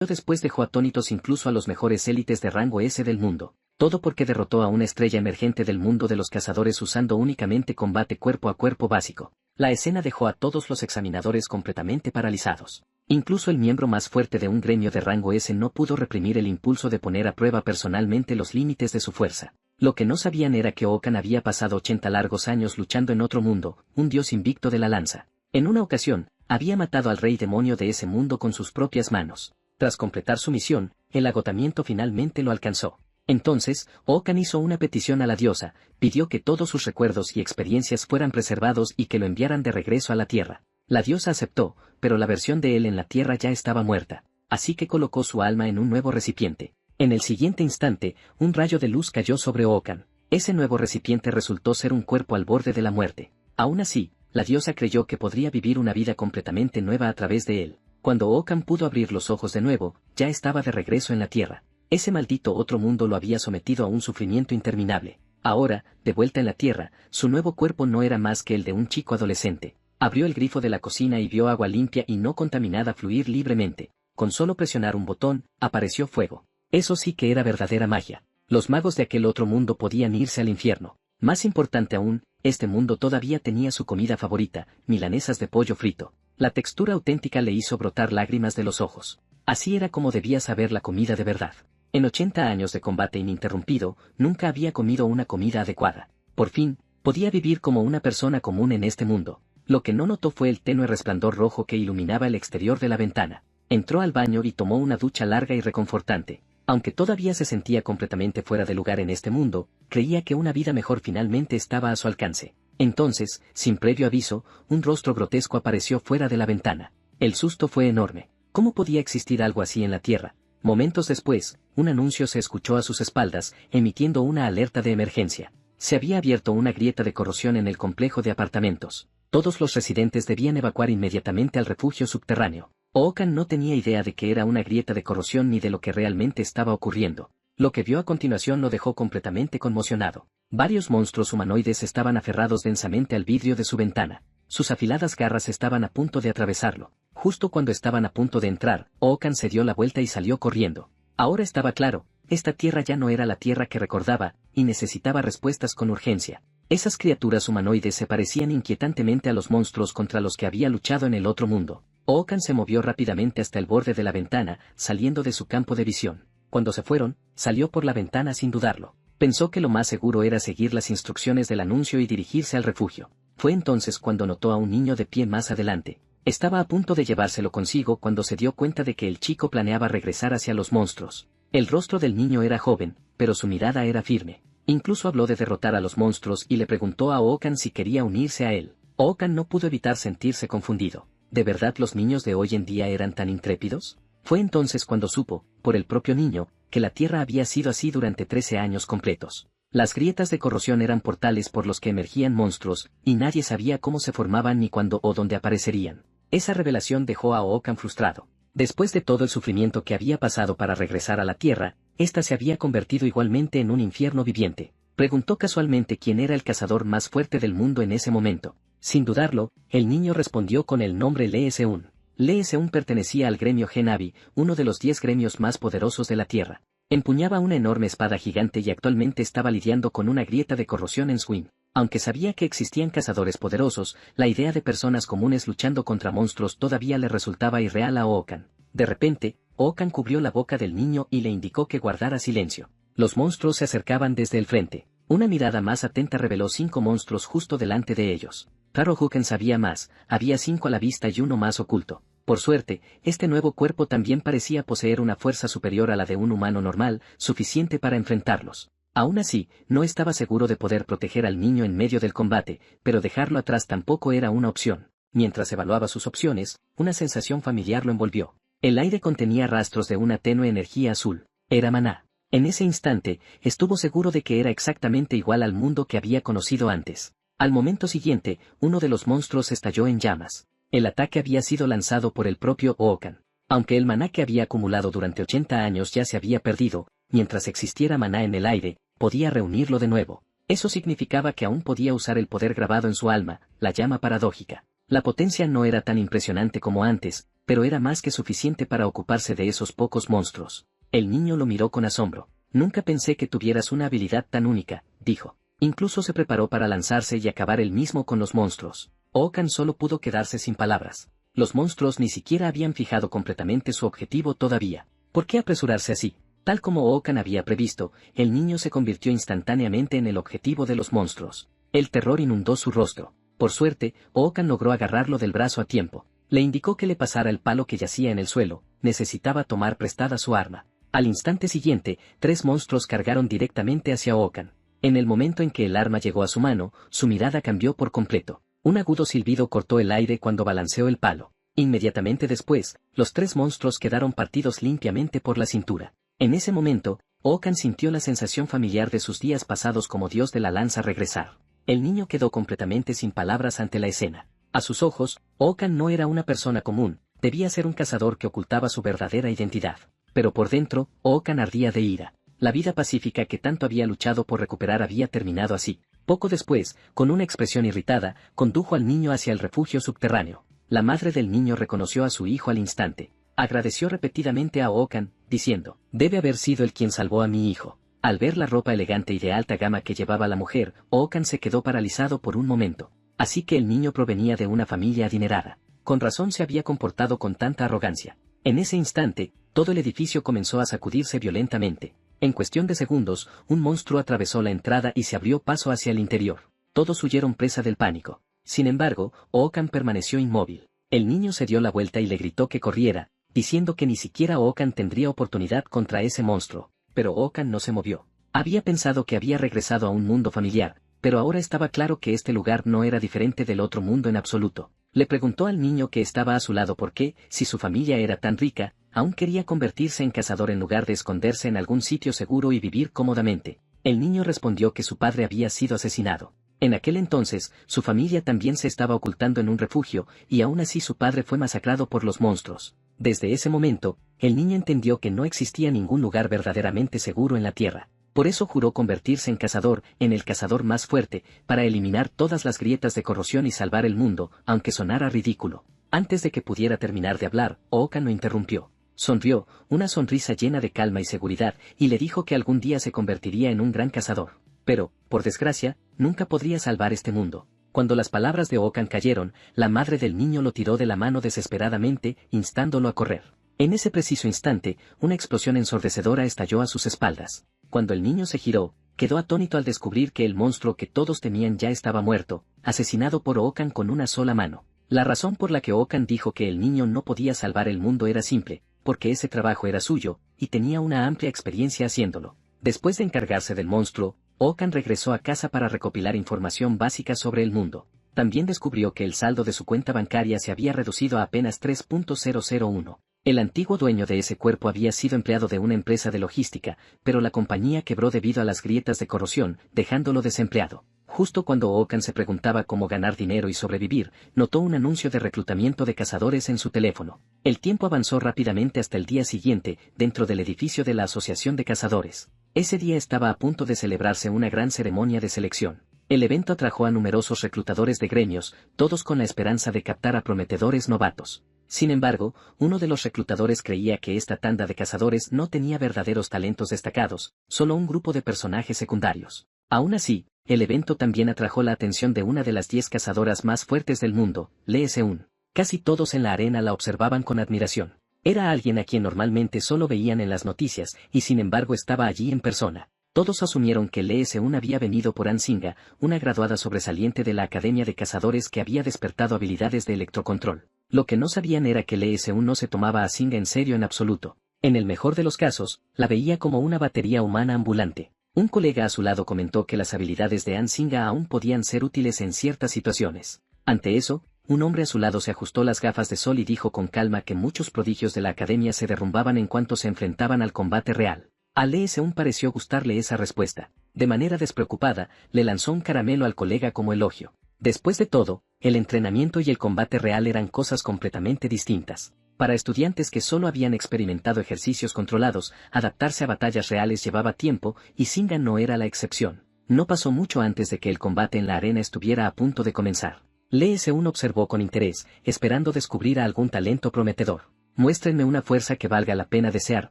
Después dejó atónitos incluso a los mejores élites de rango S del mundo. Todo porque derrotó a una estrella emergente del mundo de los cazadores usando únicamente combate cuerpo a cuerpo básico. La escena dejó a todos los examinadores completamente paralizados. Incluso el miembro más fuerte de un gremio de rango S no pudo reprimir el impulso de poner a prueba personalmente los límites de su fuerza. Lo que no sabían era que Okan había pasado 80 largos años luchando en otro mundo, un dios invicto de la lanza. En una ocasión, había matado al rey demonio de ese mundo con sus propias manos. Tras completar su misión, el agotamiento finalmente lo alcanzó. Entonces, Okan hizo una petición a la diosa, pidió que todos sus recuerdos y experiencias fueran preservados y que lo enviaran de regreso a la tierra. La diosa aceptó, pero la versión de él en la tierra ya estaba muerta, así que colocó su alma en un nuevo recipiente. En el siguiente instante, un rayo de luz cayó sobre Okan. Ese nuevo recipiente resultó ser un cuerpo al borde de la muerte. Aún así, la diosa creyó que podría vivir una vida completamente nueva a través de él. Cuando Okan pudo abrir los ojos de nuevo, ya estaba de regreso en la tierra. Ese maldito otro mundo lo había sometido a un sufrimiento interminable. Ahora, de vuelta en la tierra, su nuevo cuerpo no era más que el de un chico adolescente. Abrió el grifo de la cocina y vio agua limpia y no contaminada fluir libremente. Con solo presionar un botón, apareció fuego. Eso sí que era verdadera magia. Los magos de aquel otro mundo podían irse al infierno. Más importante aún, este mundo todavía tenía su comida favorita, milanesas de pollo frito. La textura auténtica le hizo brotar lágrimas de los ojos. Así era como debía saber la comida de verdad. En 80 años de combate ininterrumpido, nunca había comido una comida adecuada. Por fin, podía vivir como una persona común en este mundo. Lo que no notó fue el tenue resplandor rojo que iluminaba el exterior de la ventana. Entró al baño y tomó una ducha larga y reconfortante. Aunque todavía se sentía completamente fuera de lugar en este mundo, creía que una vida mejor finalmente estaba a su alcance. Entonces, sin previo aviso, un rostro grotesco apareció fuera de la ventana. El susto fue enorme. ¿Cómo podía existir algo así en la Tierra? Momentos después, un anuncio se escuchó a sus espaldas, emitiendo una alerta de emergencia. Se había abierto una grieta de corrosión en el complejo de apartamentos. Todos los residentes debían evacuar inmediatamente al refugio subterráneo. Okan no tenía idea de que era una grieta de corrosión ni de lo que realmente estaba ocurriendo. Lo que vio a continuación lo dejó completamente conmocionado. Varios monstruos humanoides estaban aferrados densamente al vidrio de su ventana. Sus afiladas garras estaban a punto de atravesarlo. Justo cuando estaban a punto de entrar, Okan se dio la vuelta y salió corriendo. Ahora estaba claro, esta tierra ya no era la tierra que recordaba, y necesitaba respuestas con urgencia. Esas criaturas humanoides se parecían inquietantemente a los monstruos contra los que había luchado en el otro mundo. Okan se movió rápidamente hasta el borde de la ventana, saliendo de su campo de visión. Cuando se fueron, salió por la ventana sin dudarlo. Pensó que lo más seguro era seguir las instrucciones del anuncio y dirigirse al refugio. Fue entonces cuando notó a un niño de pie más adelante. Estaba a punto de llevárselo consigo cuando se dio cuenta de que el chico planeaba regresar hacia los monstruos. El rostro del niño era joven, pero su mirada era firme. Incluso habló de derrotar a los monstruos y le preguntó a Okan si quería unirse a él. Okan no pudo evitar sentirse confundido. ¿De verdad los niños de hoy en día eran tan intrépidos? Fue entonces cuando supo, por el propio niño, que la Tierra había sido así durante 13 años completos. Las grietas de corrosión eran portales por los que emergían monstruos, y nadie sabía cómo se formaban ni cuándo o dónde aparecerían. Esa revelación dejó a Okan frustrado. Después de todo el sufrimiento que había pasado para regresar a la Tierra, ésta se había convertido igualmente en un infierno viviente. Preguntó casualmente quién era el cazador más fuerte del mundo en ese momento. Sin dudarlo, el niño respondió con el nombre Lee Seun. Lee Seun pertenecía al gremio Genavi, uno de los 10 gremios más poderosos de la Tierra. Empuñaba una enorme espada gigante y actualmente estaba lidiando con una grieta de corrosión en Swim. Aunque sabía que existían cazadores poderosos, la idea de personas comunes luchando contra monstruos todavía le resultaba irreal a Okan. De repente, Okan cubrió la boca del niño y le indicó que guardara silencio. Los monstruos se acercaban desde el frente. Una mirada más atenta reveló 5 monstruos justo delante de ellos. Claro, Okan sabía más, había 5 a la vista y uno más oculto. Por suerte, este nuevo cuerpo también parecía poseer una fuerza superior a la de un humano normal, suficiente para enfrentarlos. Aún así, no estaba seguro de poder proteger al niño en medio del combate, pero dejarlo atrás tampoco era una opción. Mientras evaluaba sus opciones, una sensación familiar lo envolvió. El aire contenía rastros de una tenue energía azul. Era maná. En ese instante, estuvo seguro de que era exactamente igual al mundo que había conocido antes. Al momento siguiente, uno de los monstruos estalló en llamas. El ataque había sido lanzado por el propio Okan. Aunque el maná que había acumulado durante 80 años ya se había perdido, mientras existiera maná en el aire, podía reunirlo de nuevo. Eso significaba que aún podía usar el poder grabado en su alma, la llama paradójica. La potencia no era tan impresionante como antes, pero era más que suficiente para ocuparse de esos pocos monstruos. El niño lo miró con asombro. Nunca pensé que tuvieras una habilidad tan única, dijo. Incluso se preparó para lanzarse y acabar él mismo con los monstruos. Okan solo pudo quedarse sin palabras. Los monstruos ni siquiera habían fijado completamente su objetivo todavía. ¿Por qué apresurarse así? Tal como Okan había previsto, el niño se convirtió instantáneamente en el objetivo de los monstruos. El terror inundó su rostro. Por suerte, Okan logró agarrarlo del brazo a tiempo. Le indicó que le pasara el palo que yacía en el suelo. Necesitaba tomar prestada su arma. Al instante siguiente, 3 monstruos cargaron directamente hacia Okan. En el momento en que el arma llegó a su mano, su mirada cambió por completo. Un agudo silbido cortó el aire cuando balanceó el palo. Inmediatamente después, los 3 monstruos quedaron partidos limpiamente por la cintura. En ese momento, Okan sintió la sensación familiar de sus días pasados como dios de la lanza regresar. El niño quedó completamente sin palabras ante la escena. A sus ojos, Okan no era una persona común, debía ser un cazador que ocultaba su verdadera identidad. Pero por dentro, Okan ardía de ira. La vida pacífica que tanto había luchado por recuperar había terminado así. Poco después, con una expresión irritada, condujo al niño hacia el refugio subterráneo. La madre del niño reconoció a su hijo al instante. Agradeció repetidamente a Okan, diciendo, «Debe haber sido él quien salvó a mi hijo». Al ver la ropa elegante y de alta gama que llevaba la mujer, Okan se quedó paralizado por un momento. Así que el niño provenía de una familia adinerada. Con razón se había comportado con tanta arrogancia. En ese instante, todo el edificio comenzó a sacudirse violentamente. En cuestión de segundos, un monstruo atravesó la entrada y se abrió paso hacia el interior. Todos huyeron presa del pánico. Sin embargo, Okan permaneció inmóvil. El niño se dio la vuelta y le gritó que corriera, diciendo que ni siquiera Okan tendría oportunidad contra ese monstruo. Pero Okan no se movió. Había pensado que había regresado a un mundo familiar, pero ahora estaba claro que este lugar no era diferente del otro mundo en absoluto. Le preguntó al niño que estaba a su lado por qué, si su familia era tan rica, aún quería convertirse en cazador en lugar de esconderse en algún sitio seguro y vivir cómodamente. El niño respondió que su padre había sido asesinado. En aquel entonces, su familia también se estaba ocultando en un refugio, y aún así su padre fue masacrado por los monstruos. Desde ese momento, el niño entendió que no existía ningún lugar verdaderamente seguro en la tierra. Por eso juró convertirse en el cazador más fuerte, para eliminar todas las grietas de corrosión y salvar el mundo, aunque sonara ridículo. Antes de que pudiera terminar de hablar, Okan lo interrumpió. Sonrió, una sonrisa llena de calma y seguridad, y le dijo que algún día se convertiría en un gran cazador. Pero, por desgracia, nunca podría salvar este mundo. Cuando las palabras de Okan cayeron, la madre del niño lo tiró de la mano desesperadamente, instándolo a correr. En ese preciso instante, una explosión ensordecedora estalló a sus espaldas. Cuando el niño se giró, quedó atónito al descubrir que el monstruo que todos temían ya estaba muerto, asesinado por Okan con una sola mano. La razón por la que Okan dijo que el niño no podía salvar el mundo era simple, porque ese trabajo era suyo, y tenía una amplia experiencia haciéndolo. Después de encargarse del monstruo, Okan regresó a casa para recopilar información básica sobre el mundo. También descubrió que el saldo de su cuenta bancaria se había reducido a apenas 3.001. El antiguo dueño de ese cuerpo había sido empleado de una empresa de logística, pero la compañía quebró debido a las grietas de corrosión, dejándolo desempleado. Justo cuando Okan se preguntaba cómo ganar dinero y sobrevivir, notó un anuncio de reclutamiento de cazadores en su teléfono. El tiempo avanzó rápidamente hasta el día siguiente, dentro del edificio de la Asociación de Cazadores. Ese día estaba a punto de celebrarse una gran ceremonia de selección. El evento atrajo a numerosos reclutadores de gremios, todos con la esperanza de captar a prometedores novatos. Sin embargo, uno de los reclutadores creía que esta tanda de cazadores no tenía verdaderos talentos destacados, solo un grupo de personajes secundarios. Aún así, el evento también atrajo la atención de una de las 10 cazadoras más fuertes del mundo, Lee Seun. Casi todos en la arena la observaban con admiración. Era alguien a quien normalmente solo veían en las noticias, y sin embargo estaba allí en persona. Todos asumieron que Lee Seun había venido por Ansinga, una graduada sobresaliente de la Academia de Cazadores que había despertado habilidades de electrocontrol. Lo que no sabían era que Lee Seun no se tomaba a Ansinga en serio en absoluto. En el mejor de los casos, la veía como una batería humana ambulante. Un colega a su lado comentó que las habilidades de Ansinga aún podían ser útiles en ciertas situaciones. Ante eso, un hombre a su lado se ajustó las gafas de sol y dijo con calma que muchos prodigios de la academia se derrumbaban en cuanto se enfrentaban al combate real. A Lee Seun pareció gustarle esa respuesta. De manera despreocupada, le lanzó un caramelo al colega como elogio. Después de todo, el entrenamiento y el combate real eran cosas completamente distintas. Para estudiantes que solo habían experimentado ejercicios controlados, adaptarse a batallas reales llevaba tiempo, y Singa no era la excepción. No pasó mucho antes de que el combate en la arena estuviera a punto de comenzar. LS1 observó con interés, esperando descubrir a algún talento prometedor. Muéstrenme una fuerza que valga la pena desear,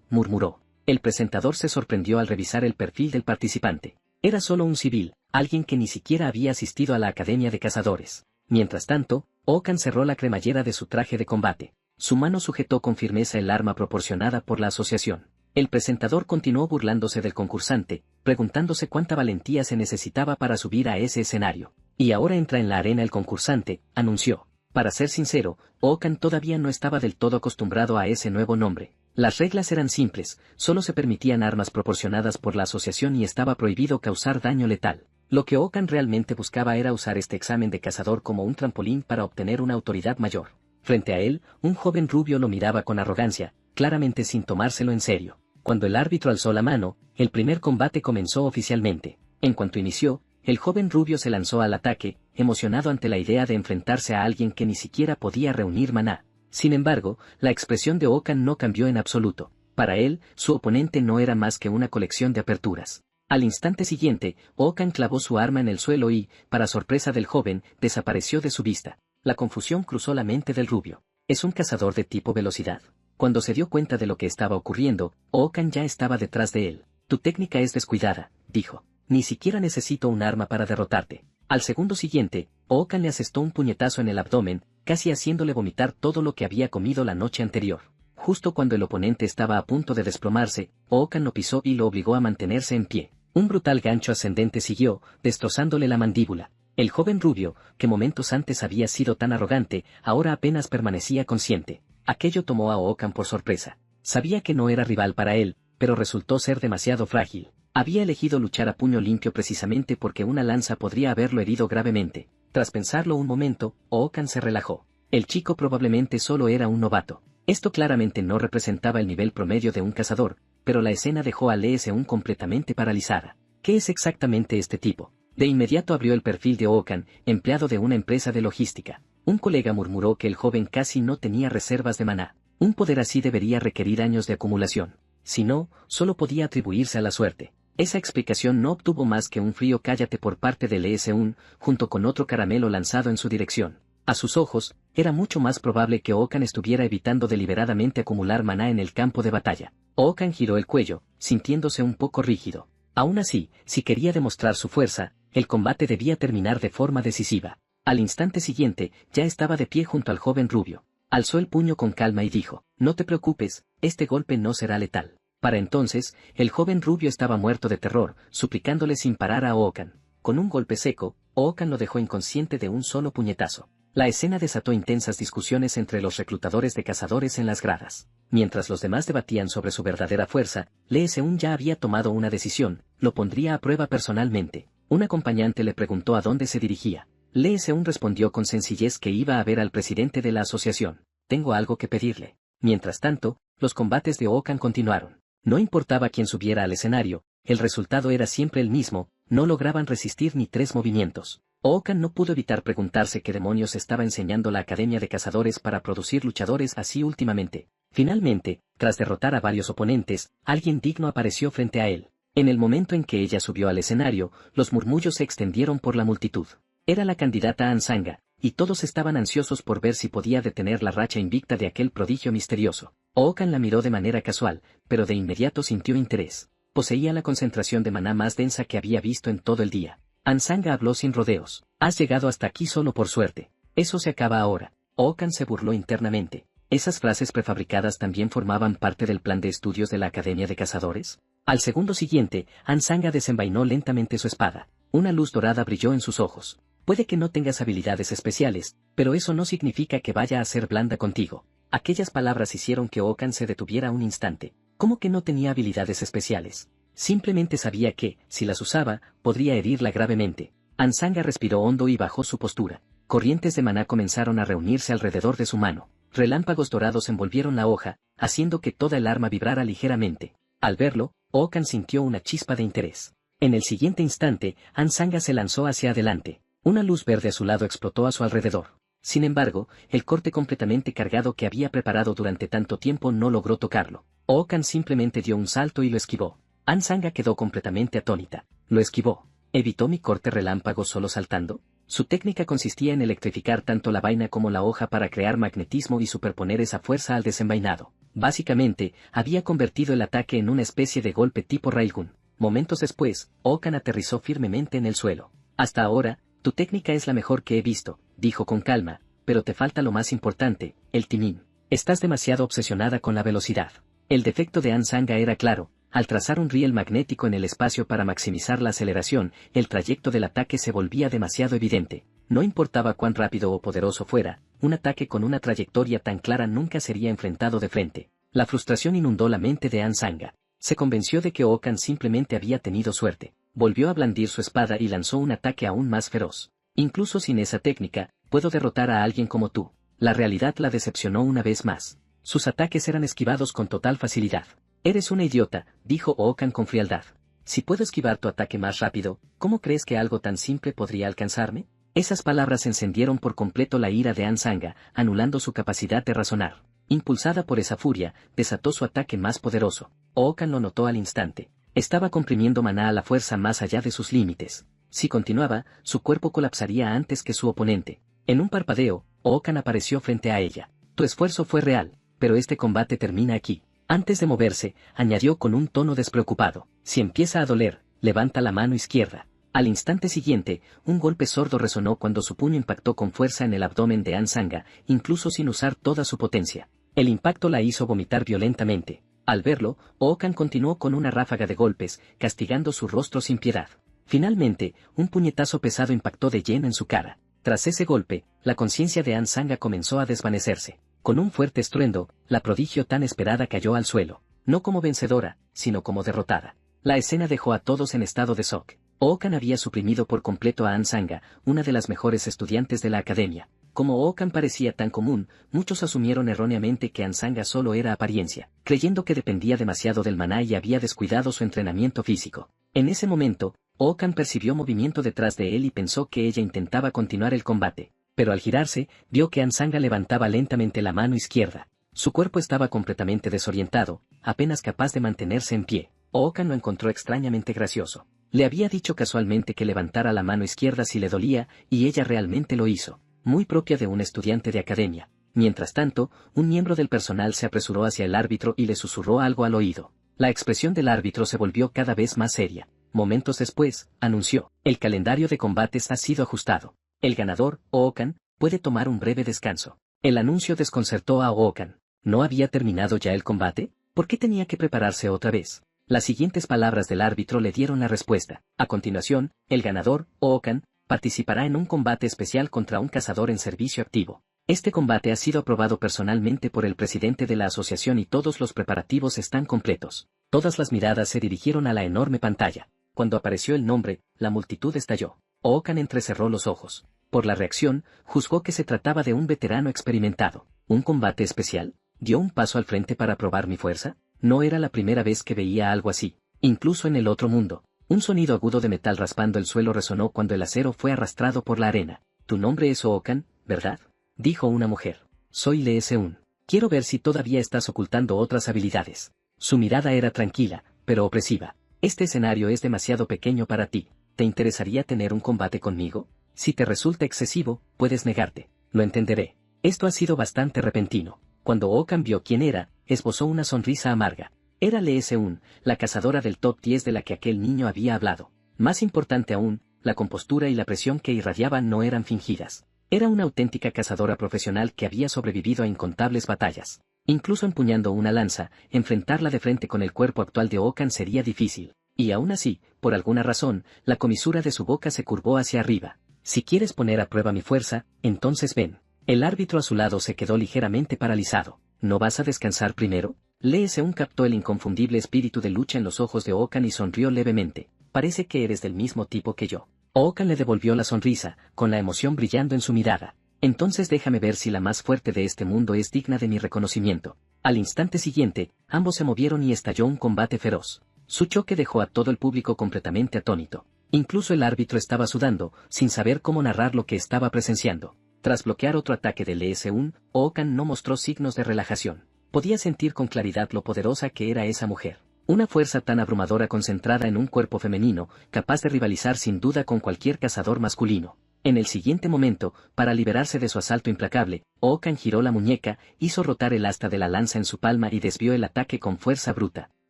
murmuró. El presentador se sorprendió al revisar el perfil del participante. Era solo un civil, alguien que ni siquiera había asistido a la Academia de Cazadores. Mientras tanto, Okan cerró la cremallera de su traje de combate. Su mano sujetó con firmeza el arma proporcionada por la asociación. El presentador continuó burlándose del concursante, preguntándose cuánta valentía se necesitaba para subir a ese escenario. Y ahora entra en la arena el concursante, anunció. Para ser sincero, Okan todavía no estaba del todo acostumbrado a ese nuevo nombre. Las reglas eran simples, solo se permitían armas proporcionadas por la asociación y estaba prohibido causar daño letal. Lo que Okan realmente buscaba era usar este examen de cazador como un trampolín para obtener una autoridad mayor. Frente a él, un joven rubio lo miraba con arrogancia, claramente sin tomárselo en serio. Cuando el árbitro alzó la mano, el primer combate comenzó oficialmente. En cuanto inició, el joven rubio se lanzó al ataque, emocionado ante la idea de enfrentarse a alguien que ni siquiera podía reunir maná. Sin embargo, la expresión de Okan no cambió en absoluto. Para él, su oponente no era más que una colección de aperturas. Al instante siguiente, Okan clavó su arma en el suelo y, para sorpresa del joven, desapareció de su vista. La confusión cruzó la mente del rubio. ¿Es un cazador de tipo velocidad? Cuando se dio cuenta de lo que estaba ocurriendo, Okan ya estaba detrás de él. Tu técnica es descuidada, dijo. Ni siquiera necesito un arma para derrotarte. Al segundo siguiente, Okan le asestó un puñetazo en el abdomen, casi haciéndole vomitar todo lo que había comido la noche anterior. Justo cuando el oponente estaba a punto de desplomarse, Okan lo pisó y lo obligó a mantenerse en pie. Un brutal gancho ascendente siguió, destrozándole la mandíbula. El joven rubio, que momentos antes había sido tan arrogante, ahora apenas permanecía consciente. Aquello tomó a Okan por sorpresa. Sabía que no era rival para él, pero resultó ser demasiado frágil. Había elegido luchar a puño limpio precisamente porque una lanza podría haberlo herido gravemente. Tras pensarlo un momento, Okan se relajó. El chico probablemente solo era un novato. Esto claramente no representaba el nivel promedio de un cazador, pero la escena dejó a LS1 completamente paralizada. ¿Qué es exactamente este tipo? De inmediato abrió el perfil de Okan, empleado de una empresa de logística. Un colega murmuró que el joven casi no tenía reservas de maná. Un poder así debería requerir años de acumulación. Si no, solo podía atribuirse a la suerte. Esa explicación no obtuvo más que un frío cállate por parte del LS1, junto con otro caramelo lanzado en su dirección. A sus ojos, era mucho más probable que Okan estuviera evitando deliberadamente acumular maná en el campo de batalla. Okan giró el cuello, sintiéndose un poco rígido. Aún así, si quería demostrar su fuerza, el combate debía terminar de forma decisiva. Al instante siguiente, ya estaba de pie junto al joven rubio. Alzó el puño con calma y dijo, no te preocupes, este golpe no será letal. Para entonces, el joven rubio estaba muerto de terror, suplicándole sin parar a Okan. Con un golpe seco, Okan lo dejó inconsciente de un solo puñetazo. La escena desató intensas discusiones entre los reclutadores de cazadores en las gradas. Mientras los demás debatían sobre su verdadera fuerza, LS1 ya había tomado una decisión, lo pondría a prueba personalmente. Un acompañante le preguntó a dónde se dirigía. LS1 respondió con sencillez que iba a ver al presidente de la asociación. Tengo algo que pedirle. Mientras tanto, los combates de Okan continuaron. No importaba quién subiera al escenario, el resultado era siempre el mismo, no lograban resistir ni 3 movimientos. Okan no pudo evitar preguntarse qué demonios estaba enseñando la Academia de Cazadores para producir luchadores así últimamente. Finalmente, tras derrotar a varios oponentes, alguien digno apareció frente a él. En el momento en que ella subió al escenario, los murmullos se extendieron por la multitud. Era la candidata Ansanga, y todos estaban ansiosos por ver si podía detener la racha invicta de aquel prodigio misterioso. Okan la miró de manera casual, pero de inmediato sintió interés. Poseía la concentración de maná más densa que había visto en todo el día. Ansanga habló sin rodeos. Has llegado hasta aquí solo por suerte. Eso se acaba ahora. Okan se burló internamente. ¿Esas frases prefabricadas también formaban parte del plan de estudios de la Academia de Cazadores? Al segundo siguiente, Ansanga desenvainó lentamente su espada. Una luz dorada brilló en sus ojos. Puede que no tengas habilidades especiales, pero eso no significa que vaya a ser blanda contigo. Aquellas palabras hicieron que Okan se detuviera un instante. ¿Cómo que no tenía habilidades especiales? Simplemente sabía que, si las usaba, podría herirla gravemente. Ansanga respiró hondo y bajó su postura. Corrientes de maná comenzaron a reunirse alrededor de su mano. Relámpagos dorados envolvieron la hoja, haciendo que toda el arma vibrara ligeramente. Al verlo, Okan sintió una chispa de interés. En el siguiente instante, Ansanga se lanzó hacia adelante. Una luz verde azulado explotó a su alrededor. Sin embargo, el corte completamente cargado que había preparado durante tanto tiempo no logró tocarlo. Okan simplemente dio un salto y lo esquivó. Ansanga quedó completamente atónita. Lo esquivó. ¿Evitó mi corte relámpago solo saltando? Su técnica consistía en electrificar tanto la vaina como la hoja para crear magnetismo y superponer esa fuerza al desenvainado. Básicamente, había convertido el ataque en una especie de golpe tipo Railgun. Momentos después, Okan aterrizó firmemente en el suelo. Hasta ahora, tu técnica es la mejor que he visto, dijo con calma, pero te falta lo más importante, el timing. Estás demasiado obsesionada con la velocidad. El defecto de Ansanga era claro. Al trazar un riel magnético en el espacio para maximizar la aceleración, el trayecto del ataque se volvía demasiado evidente. No importaba cuán rápido o poderoso fuera, un ataque con una trayectoria tan clara nunca sería enfrentado de frente. La frustración inundó la mente de Ansanga. Se convenció de que Okan simplemente había tenido suerte. Volvió a blandir su espada y lanzó un ataque aún más feroz. Incluso sin esa técnica, puedo derrotar a alguien como tú. La realidad la decepcionó una vez más. Sus ataques eran esquivados con total facilidad. Eres una idiota, dijo Okan con frialdad. Si puedo esquivar tu ataque más rápido, ¿cómo crees que algo tan simple podría alcanzarme? Esas palabras encendieron por completo la ira de Ansanga, anulando su capacidad de razonar. Impulsada por esa furia, desató su ataque más poderoso. Okan lo notó al instante. Estaba comprimiendo maná a la fuerza más allá de sus límites. Si continuaba, su cuerpo colapsaría antes que su oponente. En un parpadeo, Okan apareció frente a ella. Tu esfuerzo fue real, pero este combate termina aquí. Antes de moverse, añadió con un tono despreocupado, si empieza a doler, levanta la mano izquierda. Al instante siguiente, un golpe sordo resonó cuando su puño impactó con fuerza en el abdomen de Ansanga, incluso sin usar toda su potencia. El impacto la hizo vomitar violentamente. Al verlo, Okan continuó con una ráfaga de golpes, castigando su rostro sin piedad. Finalmente, un puñetazo pesado impactó de lleno en su cara. Tras ese golpe, la conciencia de Ansanga comenzó a desvanecerse. Con un fuerte estruendo, la prodigio tan esperada cayó al suelo, no como vencedora, sino como derrotada. La escena dejó a todos en estado de shock. Okan había suprimido por completo a Ansanga, una de las mejores estudiantes de la academia. Como Okan parecía tan común, muchos asumieron erróneamente que Ansanga solo era apariencia, creyendo que dependía demasiado del maná y había descuidado su entrenamiento físico. En ese momento, Okan percibió movimiento detrás de él y pensó que ella intentaba continuar el combate. Pero al girarse, vio que Ansanga levantaba lentamente la mano izquierda. Su cuerpo estaba completamente desorientado, apenas capaz de mantenerse en pie. Okan lo encontró extrañamente gracioso. Le había dicho casualmente que levantara la mano izquierda si le dolía, y ella realmente lo hizo, muy propia de un estudiante de academia. Mientras tanto, un miembro del personal se apresuró hacia el árbitro y le susurró algo al oído. La expresión del árbitro se volvió cada vez más seria. Momentos después, anunció, el calendario de combates ha sido ajustado. El ganador, Okan, puede tomar un breve descanso. El anuncio desconcertó a Okan. ¿No había terminado ya el combate? ¿Por qué tenía que prepararse otra vez? Las siguientes palabras del árbitro le dieron la respuesta. A continuación, el ganador, Okan, participará en un combate especial contra un cazador en servicio activo. Este combate ha sido aprobado personalmente por el presidente de la asociación y todos los preparativos están completos. Todas las miradas se dirigieron a la enorme pantalla. Cuando apareció el nombre, la multitud estalló. Okan entrecerró los ojos. Por la reacción, juzgó que se trataba de un veterano experimentado. ¿Un combate especial? ¿Dio un paso al frente para probar mi fuerza? No era la primera vez que veía algo así. Incluso en el otro mundo. Un sonido agudo de metal raspando el suelo resonó cuando el acero fue arrastrado por la arena. Tu nombre es Okan, ¿verdad? Dijo una mujer. Soy Lee Seun. Quiero ver si todavía estás ocultando otras habilidades. Su mirada era tranquila, pero opresiva. Este escenario es demasiado pequeño para ti. ¿Te interesaría tener un combate conmigo? Si te resulta excesivo, puedes negarte. Lo entenderé. Esto ha sido bastante repentino. Cuando Okan vio quién era, esbozó una sonrisa amarga. Era Lee Seun, la cazadora del top 10 de la que aquel niño había hablado. Más importante aún, la compostura y la presión que irradiaban no eran fingidas. Era una auténtica cazadora profesional que había sobrevivido a incontables batallas. Incluso empuñando una lanza, enfrentarla de frente con el cuerpo actual de Okan sería difícil. Y aún así, por alguna razón, la comisura de su boca se curvó hacia arriba. Si quieres poner a prueba mi fuerza, entonces ven. El árbitro a su lado se quedó ligeramente paralizado. ¿No vas a descansar primero? Lee Seun captó el inconfundible espíritu de lucha en los ojos de Okan y sonrió levemente. Parece que eres del mismo tipo que yo. Okan le devolvió la sonrisa, con la emoción brillando en su mirada. Entonces déjame ver si la más fuerte de este mundo es digna de mi reconocimiento. Al instante siguiente, ambos se movieron y estalló un combate feroz. Su choque dejó a todo el público completamente atónito. Incluso el árbitro estaba sudando, sin saber cómo narrar lo que estaba presenciando. Tras bloquear otro ataque de Lee Seun, Okan no mostró signos de relajación. Podía sentir con claridad lo poderosa que era esa mujer. Una fuerza tan abrumadora concentrada en un cuerpo femenino, capaz de rivalizar sin duda con cualquier cazador masculino. En el siguiente momento, para liberarse de su asalto implacable, Okan giró la muñeca, hizo rotar el asta de la lanza en su palma y desvió el ataque con fuerza bruta.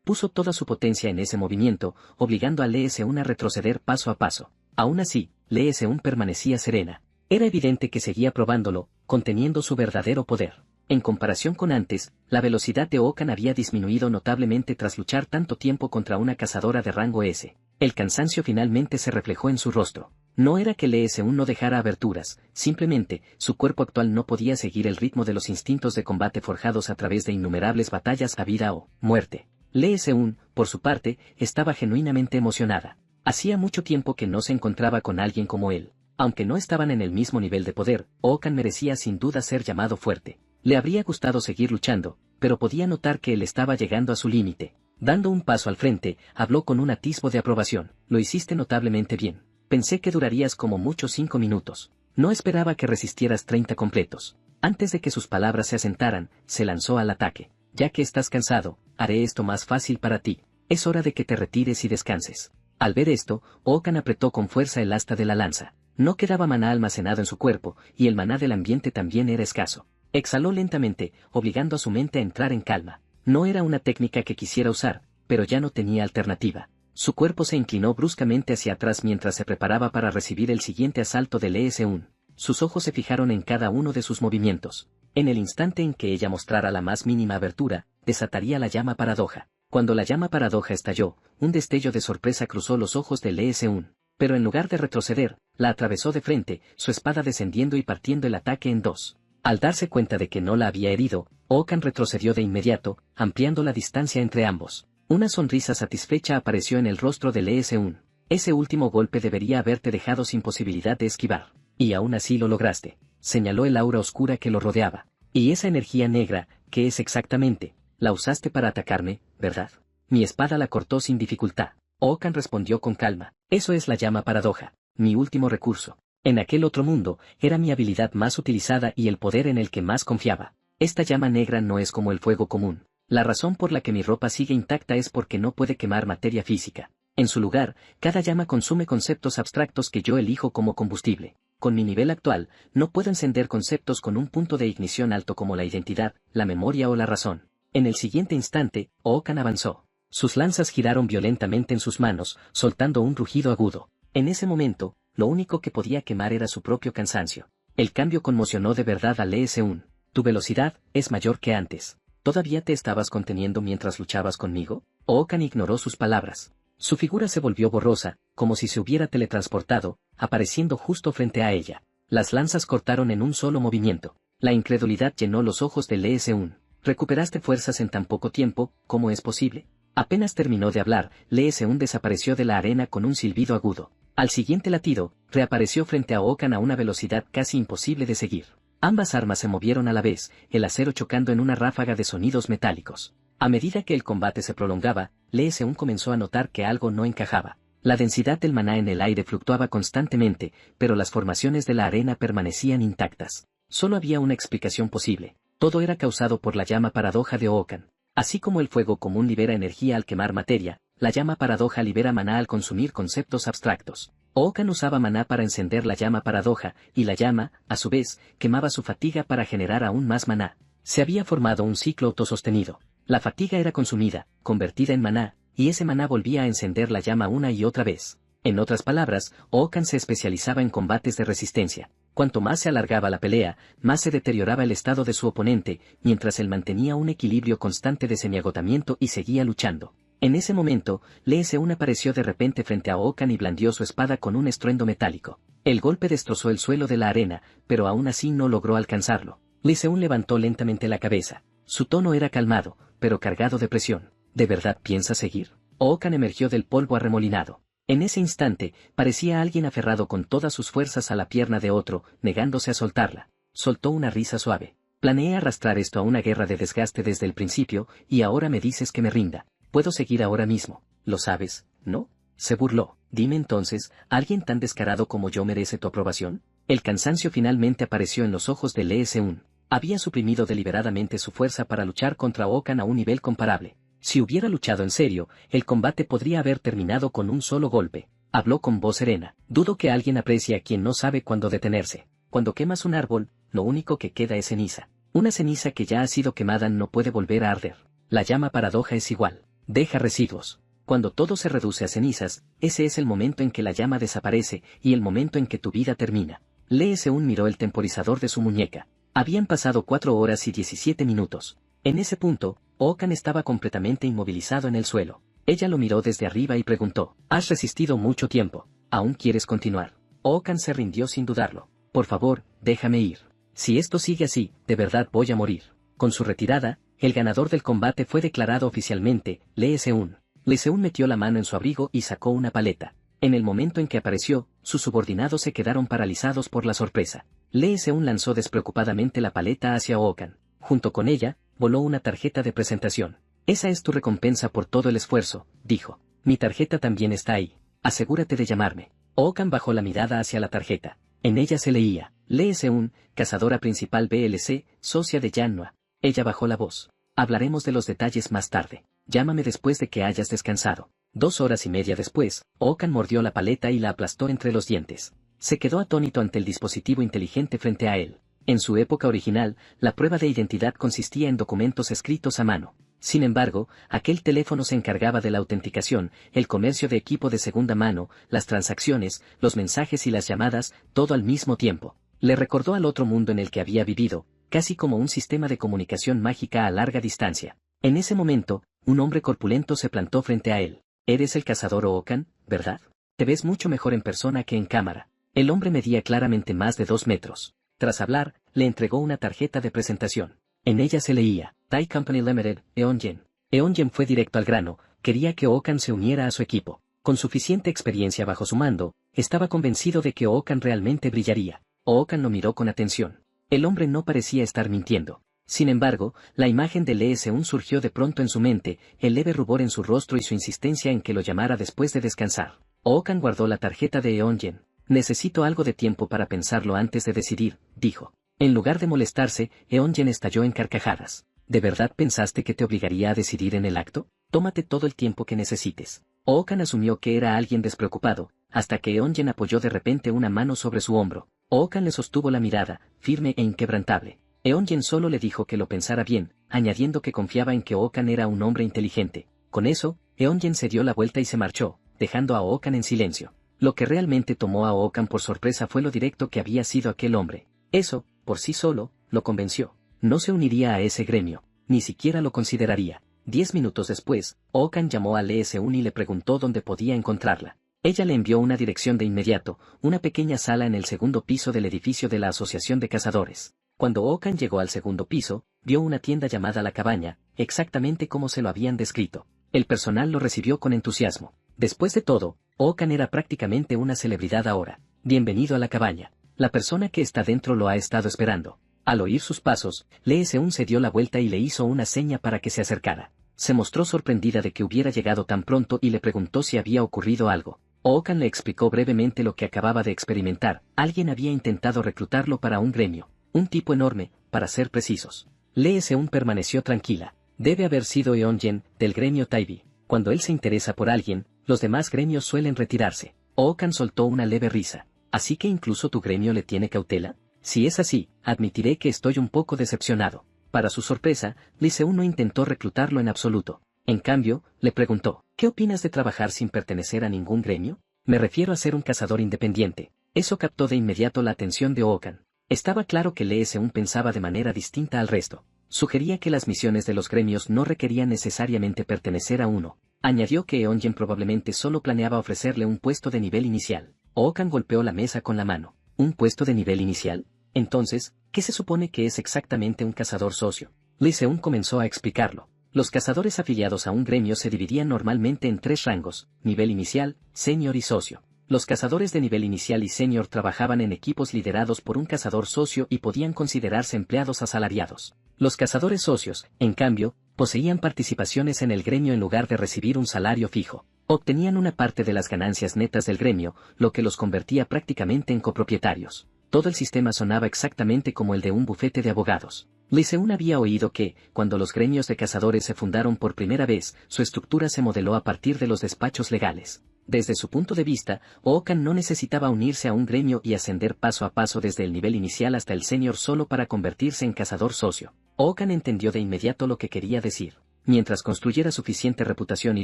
Puso toda su potencia en ese movimiento, obligando a Lee Seun a retroceder paso a paso. Aún así, Lee Seun permanecía serena. Era evidente que seguía probándolo, conteniendo su verdadero poder. En comparación con antes, la velocidad de Okan había disminuido notablemente tras luchar tanto tiempo contra una cazadora de rango S. El cansancio finalmente se reflejó en su rostro. No era que Lee Seun no dejara aberturas, simplemente, su cuerpo actual no podía seguir el ritmo de los instintos de combate forjados a través de innumerables batallas a vida o muerte. Lee Seun, por su parte, estaba genuinamente emocionada. Hacía mucho tiempo que no se encontraba con alguien como él. Aunque no estaban en el mismo nivel de poder, Okan merecía sin duda ser llamado fuerte. Le habría gustado seguir luchando, pero podía notar que él estaba llegando a su límite. Dando un paso al frente, habló con un atisbo de aprobación. Lo hiciste notablemente bien. Pensé que durarías como mucho 5 minutos. No esperaba que resistieras 30 completos. Antes de que sus palabras se asentaran, se lanzó al ataque. Ya que estás cansado, haré esto más fácil para ti. Es hora de que te retires y descanses. Al ver esto, Okan apretó con fuerza el asta de la lanza. No quedaba maná almacenado en su cuerpo, y el maná del ambiente también era escaso. Exhaló lentamente, obligando a su mente a entrar en calma. No era una técnica que quisiera usar, pero ya no tenía alternativa. Su cuerpo se inclinó bruscamente hacia atrás mientras se preparaba para recibir el siguiente asalto de Lee Seun. Sus ojos se fijaron en cada uno de sus movimientos. En el instante en que ella mostrara la más mínima abertura, desataría la llama paradoja. Cuando la llama paradoja estalló, un destello de sorpresa cruzó los ojos de Lee Seun. Pero en lugar de retroceder, la atravesó de frente, su espada descendiendo y partiendo el ataque en dos. Al darse cuenta de que no la había herido, Okan retrocedió de inmediato, ampliando la distancia entre ambos. Una sonrisa satisfecha apareció en el rostro de Lee Seun. Ese último golpe debería haberte dejado sin posibilidad de esquivar. Y aún así lo lograste. Señaló el aura oscura que lo rodeaba. Y esa energía negra, ¿qué es exactamente? La usaste para atacarme, ¿verdad? Mi espada la cortó sin dificultad. Okan respondió con calma. Eso es la llama paradoja, mi último recurso. En aquel otro mundo, era mi habilidad más utilizada y el poder en el que más confiaba. Esta llama negra no es como el fuego común. La razón por la que mi ropa sigue intacta es porque no puede quemar materia física. En su lugar, cada llama consume conceptos abstractos que yo elijo como combustible. Con mi nivel actual, no puedo encender conceptos con un punto de ignición alto como la identidad, la memoria o la razón. En el siguiente instante, Okan avanzó. Sus lanzas giraron violentamente en sus manos, soltando un rugido agudo. En ese momento, lo único que podía quemar era su propio cansancio. El cambio conmocionó de verdad a Lee Seun. Tu velocidad es mayor que antes. ¿Todavía te estabas conteniendo mientras luchabas conmigo? Okan ignoró sus palabras. Su figura se volvió borrosa, como si se hubiera teletransportado, apareciendo justo frente a ella. Las lanzas cortaron en un solo movimiento. La incredulidad llenó los ojos de Lee Seun. ¿Recuperaste fuerzas en tan poco tiempo? ¿Cómo es posible? Apenas terminó de hablar, Lee Seun desapareció de la arena con un silbido agudo. Al siguiente latido, reapareció frente a Okan a una velocidad casi imposible de seguir. Ambas armas se movieron a la vez, el acero chocando en una ráfaga de sonidos metálicos. A medida que el combate se prolongaba, Lee Seun comenzó a notar que algo no encajaba. La densidad del maná en el aire fluctuaba constantemente, pero las formaciones de la arena permanecían intactas. Solo había una explicación posible. Todo era causado por la llama paradoja de Okan. Así como el fuego común libera energía al quemar materia, la llama paradoja libera maná al consumir conceptos abstractos. Okan usaba maná para encender la llama paradoja, y la llama, a su vez, quemaba su fatiga para generar aún más maná. Se había formado un ciclo autosostenido. La fatiga era consumida, convertida en maná, y ese maná volvía a encender la llama una y otra vez. En otras palabras, Okan se especializaba en combates de resistencia. Cuanto más se alargaba la pelea, más se deterioraba el estado de su oponente, mientras él mantenía un equilibrio constante de semiagotamiento y seguía luchando. En ese momento, Lee Seun apareció de repente frente a Okan y blandió su espada con un estruendo metálico. El golpe destrozó el suelo de la arena, pero aún así no logró alcanzarlo. Lee Seun levantó lentamente la cabeza. Su tono era calmado, pero cargado de presión. ¿De verdad piensa seguir? Okan emergió del polvo arremolinado. En ese instante, parecía alguien aferrado con todas sus fuerzas a la pierna de otro, negándose a soltarla. Soltó una risa suave. Planeé arrastrar esto a una guerra de desgaste desde el principio, y ahora me dices que me rinda. Puedo seguir ahora mismo. ¿Lo sabes, no? Se burló. Dime entonces, ¿alguien tan descarado como yo merece tu aprobación? El cansancio finalmente apareció en los ojos de Lee Seun. Había suprimido deliberadamente su fuerza para luchar contra Okan a un nivel comparable. Si hubiera luchado en serio, el combate podría haber terminado con un solo golpe. Habló con voz serena. Dudo que alguien aprecie a quien no sabe cuándo detenerse. Cuando quemas un árbol, lo único que queda es ceniza. Una ceniza que ya ha sido quemada no puede volver a arder. La llama paradoja es igual. Deja residuos. Cuando todo se reduce a cenizas, ese es el momento en que la llama desaparece y el momento en que tu vida termina. Lee Seun miró el temporizador de su muñeca. Habían pasado 4 horas y 17 minutos. En ese punto, Okan estaba completamente inmovilizado en el suelo. Ella lo miró desde arriba y preguntó, «Has resistido mucho tiempo. ¿Aún quieres continuar?» Okan se rindió sin dudarlo. «Por favor, déjame ir. Si esto sigue así, de verdad voy a morir». Con su retirada, el ganador del combate fue declarado oficialmente, Lee Seun. Lee Seun metió la mano en su abrigo y sacó una paleta. En el momento en que apareció, sus subordinados se quedaron paralizados por la sorpresa. Lee Seun lanzó despreocupadamente la paleta hacia Okan. Junto con ella, voló una tarjeta de presentación. «Esa es tu recompensa por todo el esfuerzo», dijo. «Mi tarjeta también está ahí. Asegúrate de llamarme». Okan bajó la mirada hacia la tarjeta. En ella se leía, Lee Seun, cazadora principal BLC, socia de Yanhua. Ella bajó la voz. «Hablaremos de los detalles más tarde. Llámame después de que hayas descansado». 2 horas y media después, Okan mordió la paleta y la aplastó entre los dientes. Se quedó atónito ante el dispositivo inteligente frente a él. En su época original, la prueba de identidad consistía en documentos escritos a mano. Sin embargo, aquel teléfono se encargaba de la autenticación, el comercio de equipo de segunda mano, las transacciones, los mensajes y las llamadas, todo al mismo tiempo. Le recordó al otro mundo en el que había vivido, casi como un sistema de comunicación mágica a larga distancia. En ese momento, un hombre corpulento se plantó frente a él. «Eres el cazador Okan, ¿verdad? Te ves mucho mejor en persona que en cámara». El hombre medía claramente más de 2 metros. Tras hablar, le entregó una tarjeta de presentación. En ella se leía, «Thai Company Limited, Eongen». Eongen fue directo al grano, quería que Okan se uniera a su equipo. Con suficiente experiencia bajo su mando, estaba convencido de que Okan realmente brillaría. Okan lo miró con atención. El hombre no parecía estar mintiendo. Sin embargo, la imagen de Lee Seun surgió de pronto en su mente, el leve rubor en su rostro y su insistencia en que lo llamara después de descansar. Okan guardó la tarjeta de Eongen. «Necesito algo de tiempo para pensarlo antes de decidir», dijo. En lugar de molestarse, Eongen estalló en carcajadas. «¿De verdad pensaste que te obligaría a decidir en el acto? Tómate todo el tiempo que necesites». Okan asumió que era alguien despreocupado, hasta que Eongen apoyó de repente una mano sobre su hombro. Okan le sostuvo la mirada, firme e inquebrantable. Eongen solo le dijo que lo pensara bien, añadiendo que confiaba en que Okan era un hombre inteligente. Con eso, Eongen se dio la vuelta y se marchó, dejando a Okan en silencio. Lo que realmente tomó a Okan por sorpresa fue lo directo que había sido aquel hombre. Eso, por sí solo, lo convenció. No se uniría a ese gremio, ni siquiera lo consideraría. 10 minutos después, Okan llamó a Lee Seun y le preguntó dónde podía encontrarla. Ella le envió una dirección de inmediato, una pequeña sala en el segundo piso del edificio de la Asociación de Cazadores. Cuando Okan llegó al segundo piso, vio una tienda llamada La Cabaña, exactamente como se lo habían descrito. El personal lo recibió con entusiasmo. Después de todo, Okan era prácticamente una celebridad ahora. «Bienvenido a la cabaña. La persona que está dentro lo ha estado esperando». Al oír sus pasos, Lee Seun se dio la vuelta y le hizo una seña para que se acercara. Se mostró sorprendida de que hubiera llegado tan pronto y le preguntó si había ocurrido algo. Okan le explicó brevemente lo que acababa de experimentar. Alguien había intentado reclutarlo para un gremio. Un tipo enorme, para ser precisos. Lee Seun permaneció tranquila. Debe haber sido Eongen, del gremio Taibi. Cuando él se interesa por alguien, los demás gremios suelen retirarse. Okan soltó una leve risa. ¿Así que incluso tu gremio le tiene cautela? Si es así, admitiré que estoy un poco decepcionado. Para su sorpresa, Lee Seun no intentó reclutarlo en absoluto. En cambio, le preguntó, ¿qué opinas de trabajar sin pertenecer a ningún gremio? Me refiero a ser un cazador independiente. Eso captó de inmediato la atención de Okan. Estaba claro que Lee Seun pensaba de manera distinta al resto. Sugería que las misiones de los gremios no requerían necesariamente pertenecer a uno. Añadió que Eongen probablemente solo planeaba ofrecerle un puesto de nivel inicial. Okan golpeó la mesa con la mano. ¿Un puesto de nivel inicial? Entonces, ¿qué se supone que es exactamente un cazador socio? Lee Seun comenzó a explicarlo. Los cazadores afiliados a un gremio se dividían normalmente en 3 rangos: nivel inicial, senior y socio. Los cazadores de nivel inicial y senior trabajaban en equipos liderados por un cazador socio y podían considerarse empleados asalariados. Los cazadores socios, en cambio, poseían participaciones en el gremio en lugar de recibir un salario fijo. Obtenían una parte de las ganancias netas del gremio, lo que los convertía prácticamente en copropietarios. Todo el sistema sonaba exactamente como el de un bufete de abogados. Lee Seun había oído que, cuando los gremios de cazadores se fundaron por primera vez, su estructura se modeló a partir de los despachos legales. Desde su punto de vista, Ookan no necesitaba unirse a un gremio y ascender paso a paso desde el nivel inicial hasta el senior solo para convertirse en cazador socio. Ookan entendió de inmediato lo que quería decir. Mientras construyera suficiente reputación y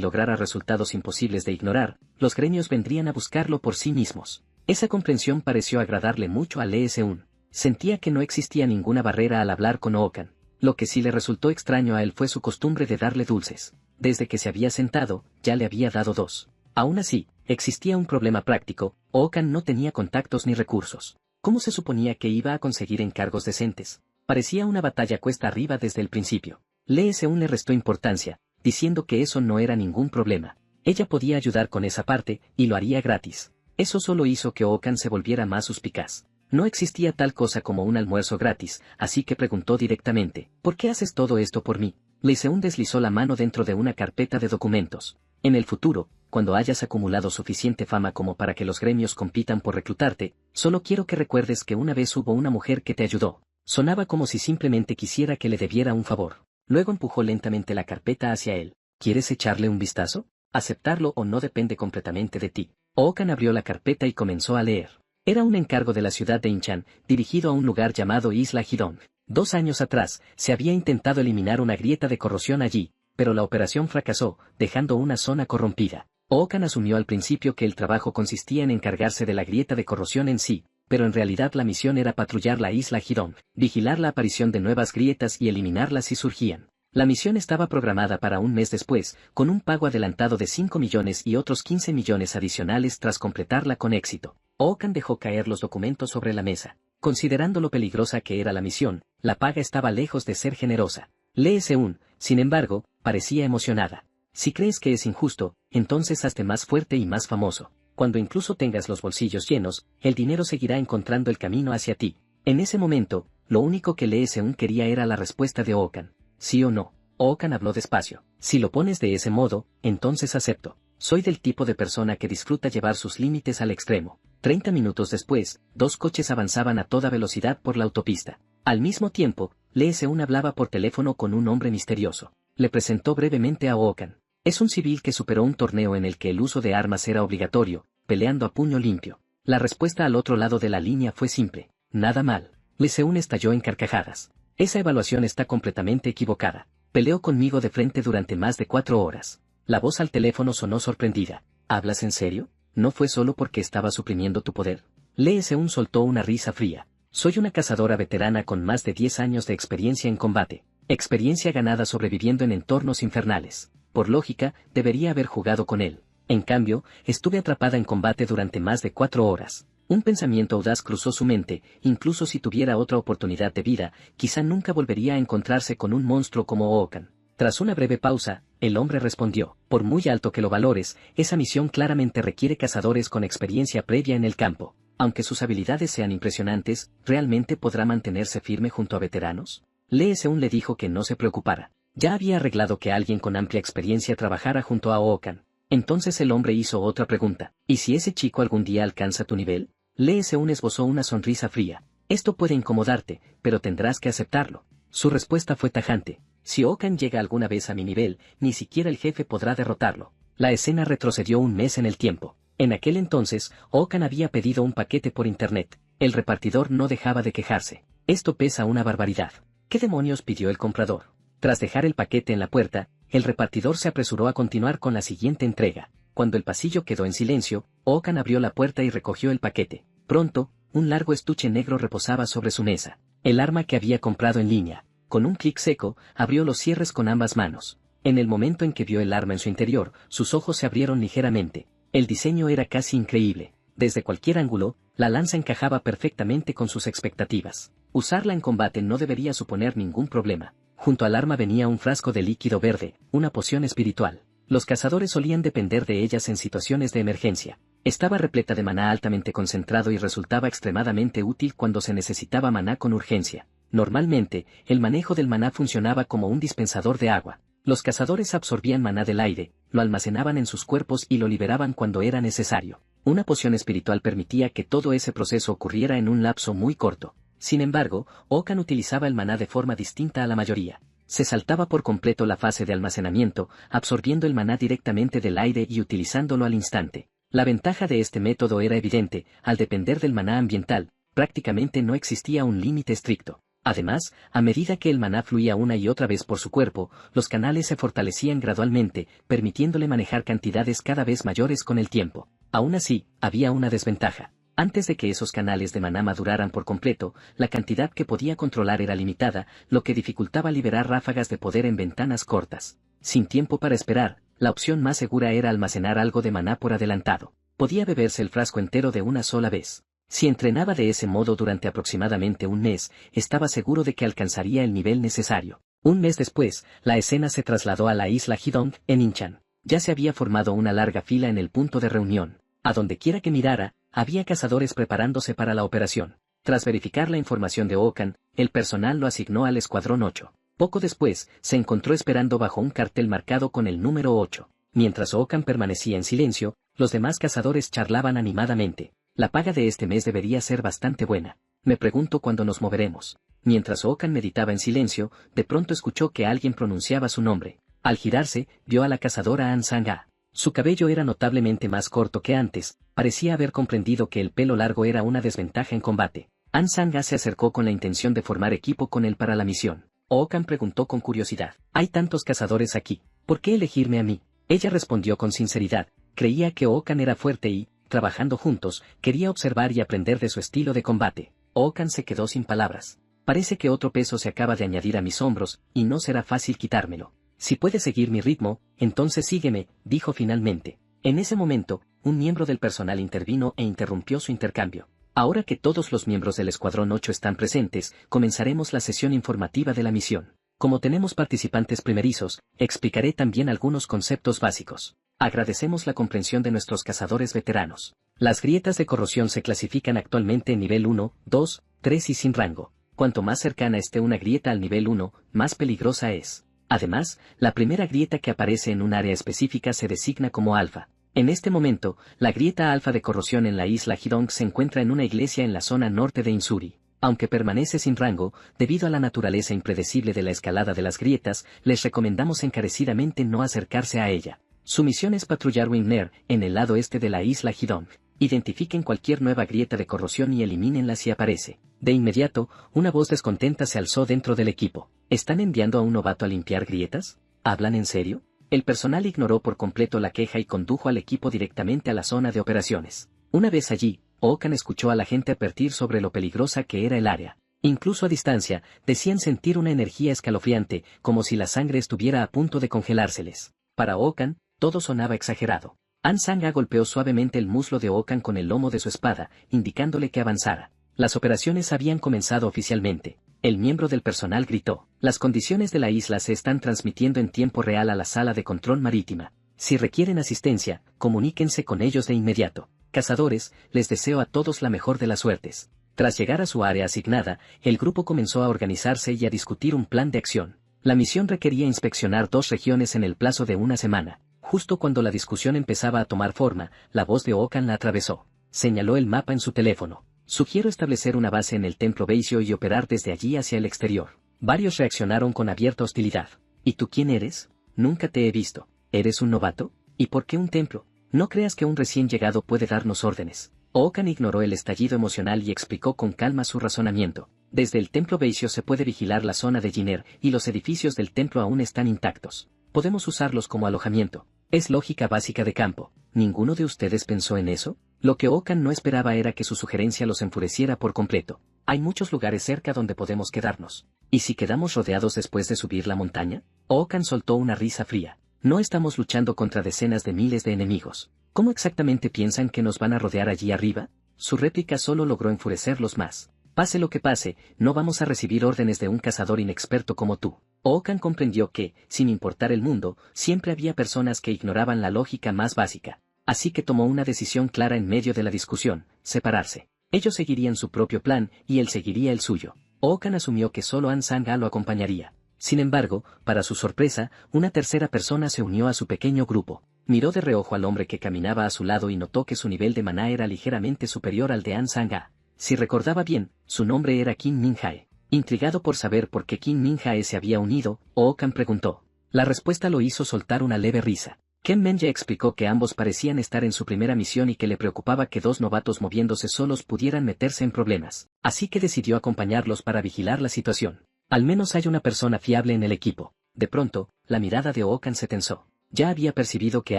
lograra resultados imposibles de ignorar, los gremios vendrían a buscarlo por sí mismos. Esa comprensión pareció agradarle mucho a Lee Seun. Sentía que no existía ninguna barrera al hablar con Ookan. Lo que sí le resultó extraño a él fue su costumbre de darle dulces. Desde que se había sentado, ya le había dado 2. Aún así, existía un problema práctico: Ookan no tenía contactos ni recursos. ¿Cómo se suponía que iba a conseguir encargos decentes? Parecía una batalla cuesta arriba desde el principio. Lee Seun le restó importancia, diciendo que eso no era ningún problema. Ella podía ayudar con esa parte, y lo haría gratis. Eso solo hizo que Ookan se volviera más suspicaz. No existía tal cosa como un almuerzo gratis, así que preguntó directamente: ¿por qué haces todo esto por mí? Lee Seun deslizó la mano dentro de una carpeta de documentos. En el futuro, cuando hayas acumulado suficiente fama como para que los gremios compitan por reclutarte, solo quiero que recuerdes que una vez hubo una mujer que te ayudó. Sonaba como si simplemente quisiera que le debiera un favor. Luego empujó lentamente la carpeta hacia él. ¿Quieres echarle un vistazo? Aceptarlo o no depende completamente de ti. Ookan abrió la carpeta y comenzó a leer. Era un encargo de la ciudad de Inchan, dirigido a un lugar llamado Isla Hidong. 2 años atrás, se había intentado eliminar una grieta de corrosión allí, pero la operación fracasó, dejando una zona corrompida. Ookan asumió al principio que el trabajo consistía en encargarse de la grieta de corrosión en sí, pero en realidad la misión era patrullar la Isla Hidong, vigilar la aparición de nuevas grietas y eliminarlas si surgían. La misión estaba programada para un mes después, con un pago adelantado de 5 millones y otros 15 millones adicionales tras completarla con éxito. Ookan dejó caer los documentos sobre la mesa. Considerando lo peligrosa que era la misión, la paga estaba lejos de ser generosa. Lee Seun, sin embargo, parecía emocionada. Si crees que es injusto, entonces hazte más fuerte y más famoso. Cuando incluso tengas los bolsillos llenos, el dinero seguirá encontrando el camino hacia ti. En ese momento, lo único que Lee Seun quería era la respuesta de Ookan. ¿Sí o no? Ookan habló despacio. Si lo pones de ese modo, entonces acepto. Soy del tipo de persona que disfruta llevar sus límites al extremo. 30 minutos después, 2 coches avanzaban a toda velocidad por la autopista. Al mismo tiempo, Lee Seun hablaba por teléfono con un hombre misterioso. Le presentó brevemente a Ookan. Es un civil que superó un torneo en el que el uso de armas era obligatorio, peleando a puño limpio. La respuesta al otro lado de la línea fue simple: nada mal. Lee Seun estalló en carcajadas. Esa evaluación está completamente equivocada. Peleó conmigo de frente durante más de 4 horas. La voz al teléfono sonó sorprendida. ¿Hablas en serio? ¿No fue solo porque estaba suprimiendo tu poder? Lee Seun soltó una risa fría. Soy una cazadora veterana con más de 10 años de experiencia en combate. Experiencia ganada sobreviviendo en entornos infernales. Por lógica, debería haber jugado con él. En cambio, estuve atrapada en combate durante más de 4 horas. Un pensamiento audaz cruzó su mente: incluso si tuviera otra oportunidad de vida, quizá nunca volvería a encontrarse con un monstruo como Ookan. Tras una breve pausa, el hombre respondió: por muy alto que lo valores, esa misión claramente requiere cazadores con experiencia previa en el campo. Aunque sus habilidades sean impresionantes, ¿realmente podrá mantenerse firme junto a veteranos? Lee Seun le dijo que no se preocupara. Ya había arreglado que alguien con amplia experiencia trabajara junto a Ookan. Entonces el hombre hizo otra pregunta: ¿y si ese chico algún día alcanza tu nivel? Lee Seun esbozó una sonrisa fría. Esto puede incomodarte, pero tendrás que aceptarlo. Su respuesta fue tajante: si Ookan llega alguna vez a mi nivel, ni siquiera el jefe podrá derrotarlo. La escena retrocedió un mes en el tiempo. En aquel entonces, Ookan había pedido un paquete por internet. El repartidor no dejaba de quejarse. Esto pesa una barbaridad. ¿Qué demonios pidió el comprador? Tras dejar el paquete en la puerta, el repartidor se apresuró a continuar con la siguiente entrega. Cuando el pasillo quedó en silencio, Ookan abrió la puerta y recogió el paquete. Pronto, un largo estuche negro reposaba sobre su mesa. El arma que había comprado en línea. Con un clic seco, abrió los cierres con ambas manos. En el momento en que vio el arma en su interior, sus ojos se abrieron ligeramente. El diseño era casi increíble. Desde cualquier ángulo, la lanza encajaba perfectamente con sus expectativas. Usarla en combate no debería suponer ningún problema. Junto al arma venía un frasco de líquido verde, una poción espiritual. Los cazadores solían depender de ellas en situaciones de emergencia. Estaba repleta de maná altamente concentrado y resultaba extremadamente útil cuando se necesitaba maná con urgencia. Normalmente, el manejo del maná funcionaba como un dispensador de agua. Los cazadores absorbían maná del aire, lo almacenaban en sus cuerpos y lo liberaban cuando era necesario. Una poción espiritual permitía que todo ese proceso ocurriera en un lapso muy corto. Sin embargo, Okan utilizaba el maná de forma distinta a la mayoría. Se saltaba por completo la fase de almacenamiento, absorbiendo el maná directamente del aire y utilizándolo al instante. La ventaja de este método era evidente, al depender del maná ambiental, prácticamente no existía un límite estricto. Además, a medida que el maná fluía una y otra vez por su cuerpo, los canales se fortalecían gradualmente, permitiéndole manejar cantidades cada vez mayores con el tiempo. Aún así, había una desventaja. Antes de que esos canales de maná maduraran por completo, la cantidad que podía controlar era limitada, lo que dificultaba liberar ráfagas de poder en ventanas cortas. Sin tiempo para esperar, la opción más segura era almacenar algo de maná por adelantado. Podía beberse el frasco entero de una sola vez. Si entrenaba de ese modo durante aproximadamente un mes, estaba seguro de que alcanzaría el nivel necesario. Un mes después, la escena se trasladó a la isla Hidong, en Inchan. Ya se había formado una larga fila en el punto de reunión. A donde quiera que mirara, había cazadores preparándose para la operación. Tras verificar la información de Okan, el personal lo asignó al Escuadrón 8. Poco después, se encontró esperando bajo un cartel marcado con el número 8. Mientras Okan permanecía en silencio, los demás cazadores charlaban animadamente. La paga de este mes debería ser bastante buena. Me pregunto cuándo nos moveremos. Mientras Okan meditaba en silencio, de pronto escuchó que alguien pronunciaba su nombre. Al girarse, vio a la cazadora An Sang-a. Su cabello era notablemente más corto que antes, parecía haber comprendido que el pelo largo era una desventaja en combate. An Sang-a se acercó con la intención de formar equipo con él para la misión. Okan preguntó con curiosidad: «Hay tantos cazadores aquí, ¿por qué elegirme a mí?». Ella respondió con sinceridad: creía que Okan era fuerte y, trabajando juntos, quería observar y aprender de su estilo de combate. Okan se quedó sin palabras. Parece que otro peso se acaba de añadir a mis hombros, y no será fácil quitármelo. Si puedes seguir mi ritmo, entonces sígueme, dijo finalmente. En ese momento, un miembro del personal intervino e interrumpió su intercambio. Ahora que todos los miembros del Escuadrón 8 están presentes, comenzaremos la sesión informativa de la misión. Como tenemos participantes primerizos, explicaré también algunos conceptos básicos. Agradecemos la comprensión de nuestros cazadores veteranos. Las grietas de corrosión se clasifican actualmente en nivel 1, 2, 3 y sin rango. Cuanto más cercana esté una grieta al nivel 1, más peligrosa es. Además, la primera grieta que aparece en un área específica se designa como alfa. En este momento, la grieta alfa de corrosión en la isla Hidong se encuentra en una iglesia en la zona norte de Insuri. Aunque permanece sin rango, debido a la naturaleza impredecible de la escalada de las grietas, les recomendamos encarecidamente no acercarse a ella. Su misión es patrullar Wingner, en el lado este de la isla Hidong. Identifiquen cualquier nueva grieta de corrosión y elimínenla si aparece. De inmediato, una voz descontenta se alzó dentro del equipo. ¿Están enviando a un novato a limpiar grietas? ¿Hablan en serio? El personal ignoró por completo la queja y condujo al equipo directamente a la zona de operaciones. Una vez allí, Okan escuchó a la gente advertir sobre lo peligrosa que era el área. Incluso a distancia, decían sentir una energía escalofriante, como si la sangre estuviera a punto de congelárseles. Para Okan, todo sonaba exagerado. An Sang-a golpeó suavemente el muslo de Okan con el lomo de su espada, indicándole que avanzara. Las operaciones habían comenzado oficialmente. El miembro del personal gritó: «Las condiciones de la isla se están transmitiendo en tiempo real a la sala de control marítima. Si requieren asistencia, comuníquense con ellos de inmediato. Cazadores, les deseo a todos la mejor de las suertes». Tras llegar a su área asignada, el grupo comenzó a organizarse y a discutir un plan de acción. La misión requería inspeccionar 2 regiones en el plazo de una semana. Justo cuando la discusión empezaba a tomar forma, la voz de Okan la atravesó. Señaló el mapa en su teléfono. «Sugiero establecer una base en el templo Beisio y operar desde allí hacia el exterior». Varios reaccionaron con abierta hostilidad. «¿Y tú quién eres? Nunca te he visto. ¿Eres un novato? ¿Y por qué un templo? No creas que un recién llegado puede darnos órdenes». Okan ignoró el estallido emocional y explicó con calma su razonamiento. «Desde el templo Beisio se puede vigilar la zona de Jiner y los edificios del templo aún están intactos. Podemos usarlos como alojamiento. Es lógica básica de campo. ¿Ninguno de ustedes pensó en eso?». Lo que Okan no esperaba era que su sugerencia los enfureciera por completo. «Hay muchos lugares cerca donde podemos quedarnos. ¿Y si quedamos rodeados después de subir la montaña?». Okan soltó una risa fría. «No estamos luchando contra decenas de miles de enemigos. ¿Cómo exactamente piensan que nos van a rodear allí arriba?». Su réplica solo logró enfurecerlos más. «Pase lo que pase, no vamos a recibir órdenes de un cazador inexperto como tú». Okan comprendió que, sin importar el mundo, siempre había personas que ignoraban la lógica más básica. Así que tomó una decisión clara en medio de la discusión: separarse. Ellos seguirían su propio plan, y él seguiría el suyo. Okan asumió que solo An Sang-a lo acompañaría. Sin embargo, para su sorpresa, una tercera persona se unió a su pequeño grupo. Miró de reojo al hombre que caminaba a su lado y notó que su nivel de maná era ligeramente superior al de An Sang-a. Si recordaba bien, su nombre era Kim Min-jae. Intrigado por saber por qué Kim Min-jae se había unido, Ookan preguntó. La respuesta lo hizo soltar una leve risa. Kim Min-jae explicó que ambos parecían estar en su primera misión y que le preocupaba que dos novatos moviéndose solos pudieran meterse en problemas. Así que decidió acompañarlos para vigilar la situación. Al menos hay una persona fiable en el equipo. De pronto, la mirada de Ookan se tensó. Ya había percibido que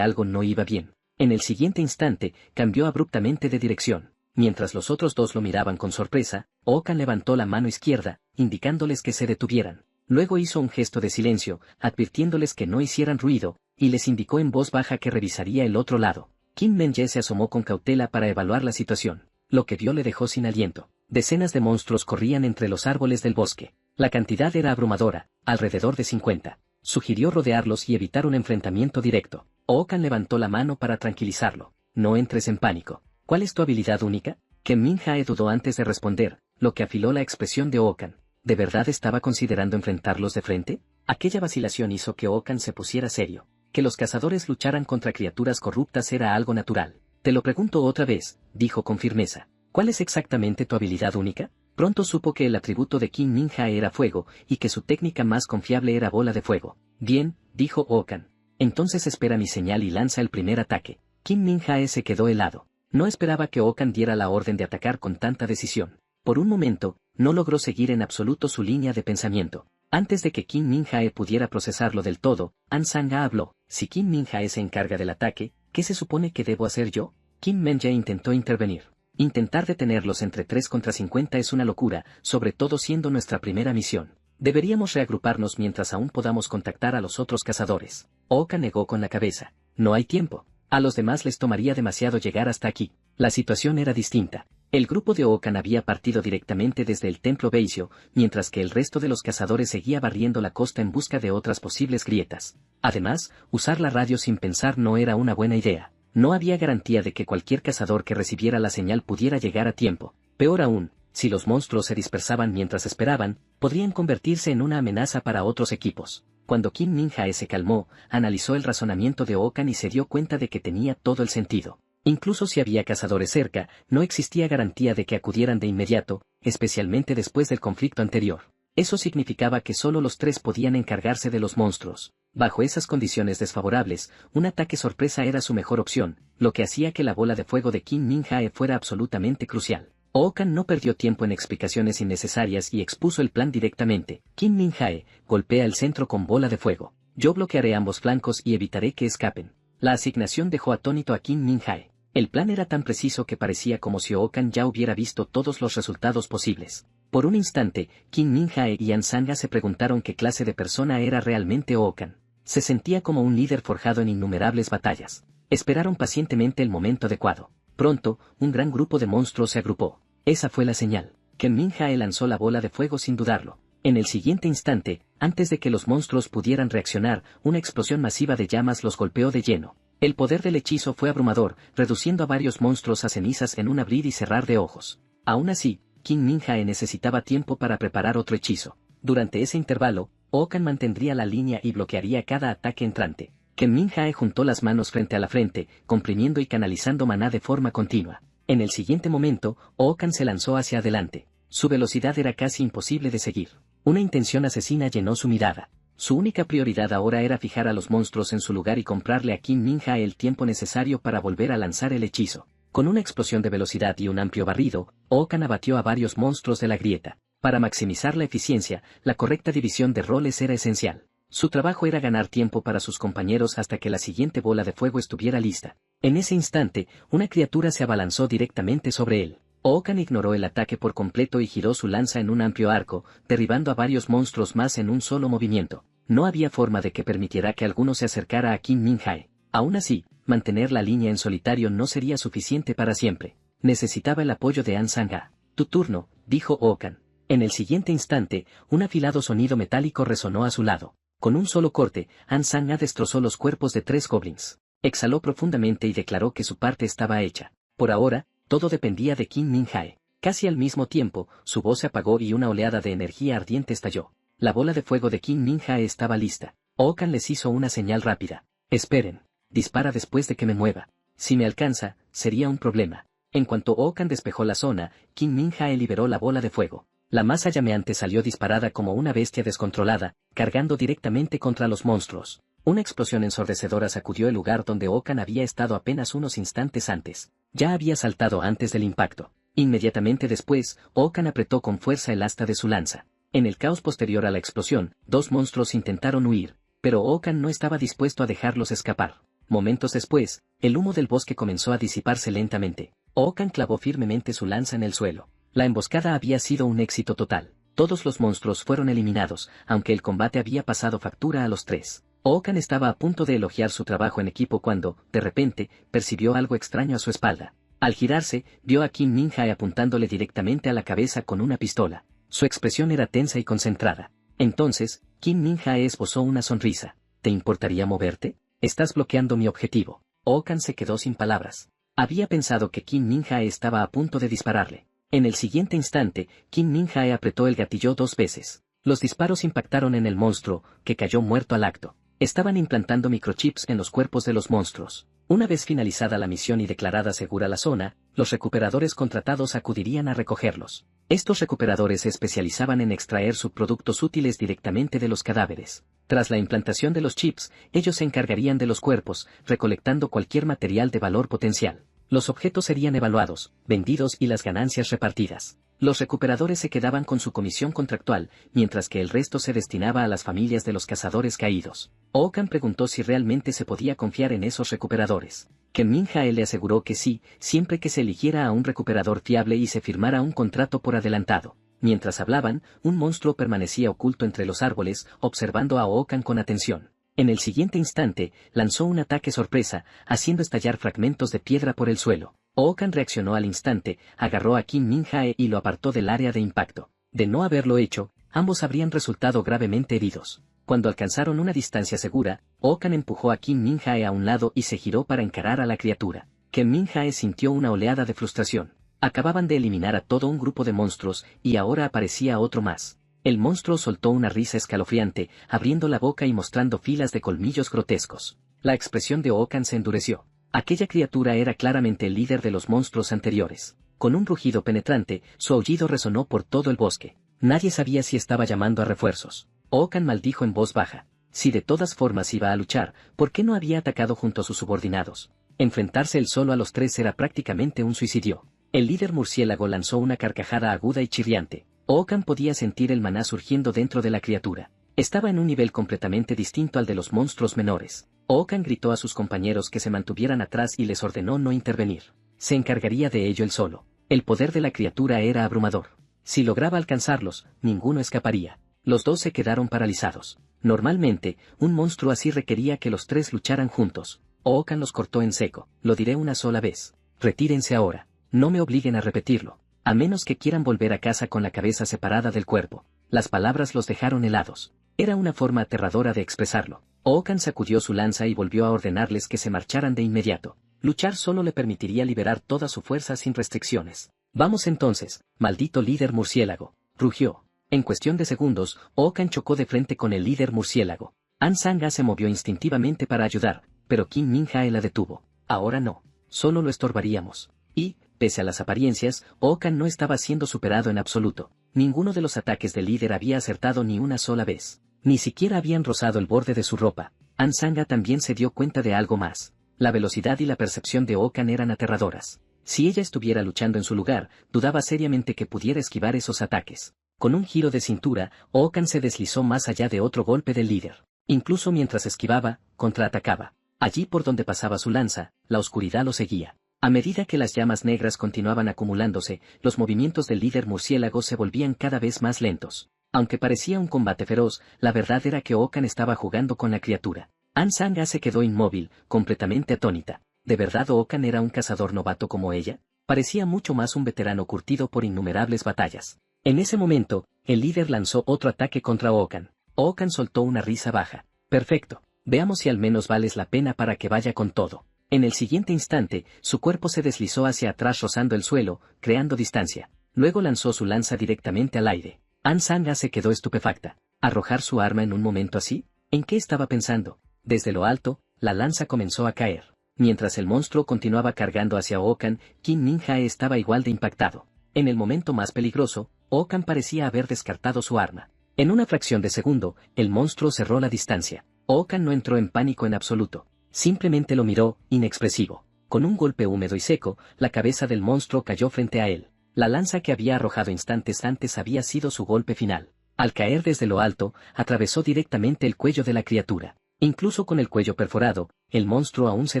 algo no iba bien. En el siguiente instante, cambió abruptamente de dirección. Mientras los otros dos lo miraban con sorpresa, Ookan levantó la mano izquierda, indicándoles que se detuvieran. Luego hizo un gesto de silencio, advirtiéndoles que no hicieran ruido, y les indicó en voz baja que revisaría el otro lado. Kim Min-jae se asomó con cautela para evaluar la situación. Lo que vio le dejó sin aliento. Decenas de monstruos corrían entre los árboles del bosque. La cantidad era abrumadora, alrededor de 50. Sugirió rodearlos y evitar un enfrentamiento directo. Ookan levantó la mano para tranquilizarlo. No entres en pánico. ¿Cuál es tu habilidad única? Kim Min-jae dudó antes de responder, lo que afiló la expresión de Ookan. ¿De verdad estaba considerando enfrentarlos de frente? Aquella vacilación hizo que Ookan se pusiera serio. Que los cazadores lucharan contra criaturas corruptas era algo natural. Te lo pregunto otra vez, dijo con firmeza. ¿Cuál es exactamente tu habilidad única? Pronto supo que el atributo de Kim Min-jae era fuego, y que su técnica más confiable era bola de fuego. Bien, dijo Ookan. Entonces espera mi señal y lanza el primer ataque. Kim Min-jae se quedó helado. No esperaba que Ookan diera la orden de atacar con tanta decisión. Por un momento, no logró seguir en absoluto su línea de pensamiento. Antes de que Kim Min-jae pudiera procesarlo del todo, An Sang-a habló. Si Kim Min-jae se encarga del ataque, ¿qué se supone que debo hacer yo? Kim Min-jae intentó intervenir. Intentar detenerlos entre 3 contra 50 es una locura, sobre todo siendo nuestra primera misión. Deberíamos reagruparnos mientras aún podamos contactar a los otros cazadores. Ookan negó con la cabeza. No hay tiempo. A los demás les tomaría demasiado llegar hasta aquí. La situación era distinta. El grupo de Ookan había partido directamente desde el templo Beisio, mientras que el resto de los cazadores seguía barriendo la costa en busca de otras posibles grietas. Además, usar la radio sin pensar no era una buena idea. No había garantía de que cualquier cazador que recibiera la señal pudiera llegar a tiempo. Peor aún, si los monstruos se dispersaban mientras esperaban, podrían convertirse en una amenaza para otros equipos. Cuando Kim Min-jae se calmó, analizó el razonamiento de Ookan y se dio cuenta de que tenía todo el sentido. Incluso si había cazadores cerca, no existía garantía de que acudieran de inmediato, especialmente después del conflicto anterior. Eso significaba que solo los 3 podían encargarse de los monstruos. Bajo esas condiciones desfavorables, un ataque sorpresa era su mejor opción, lo que hacía que la bola de fuego de Kim Min-jae fuera absolutamente crucial. Ookan no perdió tiempo en explicaciones innecesarias y expuso el plan directamente. Kim Min-jae, golpea el centro con bola de fuego. Yo bloquearé ambos flancos y evitaré que escapen. La asignación dejó atónito a Kim Min-jae. El plan era tan preciso que parecía como si Ookan ya hubiera visto todos los resultados posibles. Por un instante, Kim Min-jae y An Sang-a se preguntaron qué clase de persona era realmente Ookan. Se sentía como un líder forjado en innumerables batallas. Esperaron pacientemente el momento adecuado. Pronto, un gran grupo de monstruos se agrupó. Esa fue la señal. Kim Min-jae lanzó la bola de fuego sin dudarlo. En el siguiente instante, antes de que los monstruos pudieran reaccionar, una explosión masiva de llamas los golpeó de lleno. El poder del hechizo fue abrumador, reduciendo a varios monstruos a cenizas en un abrir y cerrar de ojos. Aún así, Kim Min-jae necesitaba tiempo para preparar otro hechizo. Durante ese intervalo, Ookan mantendría la línea y bloquearía cada ataque entrante. Kim Min-jae juntó las manos frente a la frente, comprimiendo y canalizando maná de forma continua. En el siguiente momento, Ookan se lanzó hacia adelante. Su velocidad era casi imposible de seguir. Una intención asesina llenó su mirada. Su única prioridad ahora era fijar a los monstruos en su lugar y comprarle a Kim Min-jae el tiempo necesario para volver a lanzar el hechizo. Con una explosión de velocidad y un amplio barrido, Ookan abatió a varios monstruos de la grieta. Para maximizar la eficiencia, la correcta división de roles era esencial. Su trabajo era ganar tiempo para sus compañeros hasta que la siguiente bola de fuego estuviera lista. En ese instante, una criatura se abalanzó directamente sobre él. Ookan ignoró el ataque por completo y giró su lanza en un amplio arco, derribando a varios monstruos más en un solo movimiento. No había forma de que permitiera que alguno se acercara a Kim Min-jae. Aún así, mantener la línea en solitario no sería suficiente para siempre. Necesitaba el apoyo de An Sang-a. Tu turno, dijo Ookan. En el siguiente instante, un afilado sonido metálico resonó a su lado. Con un solo corte, An Sang-a destrozó los cuerpos de 3 goblins. Exhaló profundamente y declaró que su parte estaba hecha. Por ahora, todo dependía de Kim Min-jae. Casi al mismo tiempo, su voz se apagó y una oleada de energía ardiente estalló. La bola de fuego de Kim Min-jae estaba lista. Ookan les hizo una señal rápida. Esperen. Dispara después de que me mueva. Si me alcanza, sería un problema. En cuanto Okan despejó la zona, Kim Min-jae liberó la bola de fuego. La masa llameante salió disparada como una bestia descontrolada, cargando directamente contra los monstruos. Una explosión ensordecedora sacudió el lugar donde Okan había estado apenas unos instantes antes. Ya había saltado antes del impacto. Inmediatamente después, Okan apretó con fuerza el asta de su lanza. En el caos posterior a la explosión, dos monstruos intentaron huir, pero Okan no estaba dispuesto a dejarlos escapar. Momentos después, el humo del bosque comenzó a disiparse lentamente. Okan clavó firmemente su lanza en el suelo. La emboscada había sido un éxito total. Todos los monstruos fueron eliminados, aunque el combate había pasado factura a los tres. Okan estaba a punto de elogiar su trabajo en equipo cuando, de repente, percibió algo extraño a su espalda. Al girarse, vio a Kim Min-jae apuntándole directamente a la cabeza con una pistola. Su expresión era tensa y concentrada. Entonces, Kim Min-jae esbozó una sonrisa. ¿Te importaría moverte? Estás bloqueando mi objetivo. Okan se quedó sin palabras. Había pensado que Kim Min-jae estaba a punto de dispararle. En el siguiente instante, Kim Min-jae apretó el gatillo 2 veces. Los disparos impactaron en el monstruo, que cayó muerto al acto. Estaban implantando microchips en los cuerpos de los monstruos. Una vez finalizada la misión y declarada segura la zona, los recuperadores contratados acudirían a recogerlos. Estos recuperadores se especializaban en extraer subproductos útiles directamente de los cadáveres. Tras la implantación de los chips, ellos se encargarían de los cuerpos, recolectando cualquier material de valor potencial. Los objetos serían evaluados, vendidos y las ganancias repartidas. Los recuperadores se quedaban con su comisión contractual, mientras que el resto se destinaba a las familias de los cazadores caídos. Okan preguntó si realmente se podía confiar en esos recuperadores. Kim Min-jae le aseguró que sí, siempre que se eligiera a un recuperador fiable y se firmara un contrato por adelantado. Mientras hablaban, un monstruo permanecía oculto entre los árboles, observando a Okan con atención. En el siguiente instante, lanzó un ataque sorpresa, haciendo estallar fragmentos de piedra por el suelo. Okan reaccionó al instante, agarró a Kim Min-jae y lo apartó del área de impacto. De no haberlo hecho, ambos habrían resultado gravemente heridos. Cuando alcanzaron una distancia segura, Okan empujó a Kim Min-jae a un lado y se giró para encarar a la criatura. Kim Min-jae sintió una oleada de frustración. Acababan de eliminar a todo un grupo de monstruos, y ahora aparecía otro más. El monstruo soltó una risa escalofriante, abriendo la boca y mostrando filas de colmillos grotescos. La expresión de Okan se endureció. Aquella criatura era claramente el líder de los monstruos anteriores. Con un rugido penetrante, su aullido resonó por todo el bosque. Nadie sabía si estaba llamando a refuerzos. Okan maldijo en voz baja. Si de todas formas iba a luchar, ¿por qué no había atacado junto a sus subordinados? Enfrentarse él solo a los tres era prácticamente un suicidio. El líder murciélago lanzó una carcajada aguda y chirriante. Okan podía sentir el maná surgiendo dentro de la criatura. Estaba en un nivel completamente distinto al de los monstruos menores. Okan gritó a sus compañeros que se mantuvieran atrás y les ordenó no intervenir. Se encargaría de ello él solo. El poder de la criatura era abrumador. Si lograba alcanzarlos, ninguno escaparía. Los dos se quedaron paralizados. Normalmente, un monstruo así requería que los tres lucharan juntos. Okan los cortó en seco. Lo diré una sola vez. Retírense ahora. No me obliguen a repetirlo. A menos que quieran volver a casa con la cabeza separada del cuerpo. Las palabras los dejaron helados. Era una forma aterradora de expresarlo. Okan sacudió su lanza y volvió a ordenarles que se marcharan de inmediato. Luchar solo le permitiría liberar toda su fuerza sin restricciones. Vamos entonces, maldito líder murciélago, rugió. En cuestión de segundos, Okan chocó de frente con el líder murciélago. An Sanga se movió instintivamente para ayudar, pero Kim Min-jae la detuvo. Ahora no. Solo lo estorbaríamos. Y, pese a las apariencias, Okan no estaba siendo superado en absoluto. Ninguno de los ataques del líder había acertado ni una sola vez. Ni siquiera habían rozado el borde de su ropa. An Sanga también se dio cuenta de algo más. La velocidad y la percepción de Okan eran aterradoras. Si ella estuviera luchando en su lugar, dudaba seriamente que pudiera esquivar esos ataques. Con un giro de cintura, Okan se deslizó más allá de otro golpe del líder. Incluso mientras esquivaba, contraatacaba. Allí por donde pasaba su lanza, la oscuridad lo seguía. A medida que las llamas negras continuaban acumulándose, los movimientos del líder murciélago se volvían cada vez más lentos. Aunque parecía un combate feroz, la verdad era que Okan estaba jugando con la criatura. An Sanga se quedó inmóvil, completamente atónita. ¿De verdad Okan era un cazador novato como ella? Parecía mucho más un veterano curtido por innumerables batallas. En ese momento, el líder lanzó otro ataque contra Okan. Okan soltó una risa baja. Perfecto. Veamos si al menos vales la pena para que vaya con todo. En el siguiente instante, su cuerpo se deslizó hacia atrás rozando el suelo, creando distancia. Luego lanzó su lanza directamente al aire. An Sanga se quedó estupefacta. ¿Arrojar su arma en un momento así? ¿En qué estaba pensando? Desde lo alto, la lanza comenzó a caer. Mientras el monstruo continuaba cargando hacia Okan, Qin Minjae estaba igual de impactado. En el momento más peligroso, Okan parecía haber descartado su arma. En una fracción de segundo, el monstruo cerró la distancia. Okan no entró en pánico en absoluto. Simplemente lo miró, inexpresivo. Con un golpe húmedo y seco, la cabeza del monstruo cayó frente a él. La lanza que había arrojado instantes antes había sido su golpe final. Al caer desde lo alto, atravesó directamente el cuello de la criatura. Incluso con el cuello perforado, el monstruo aún se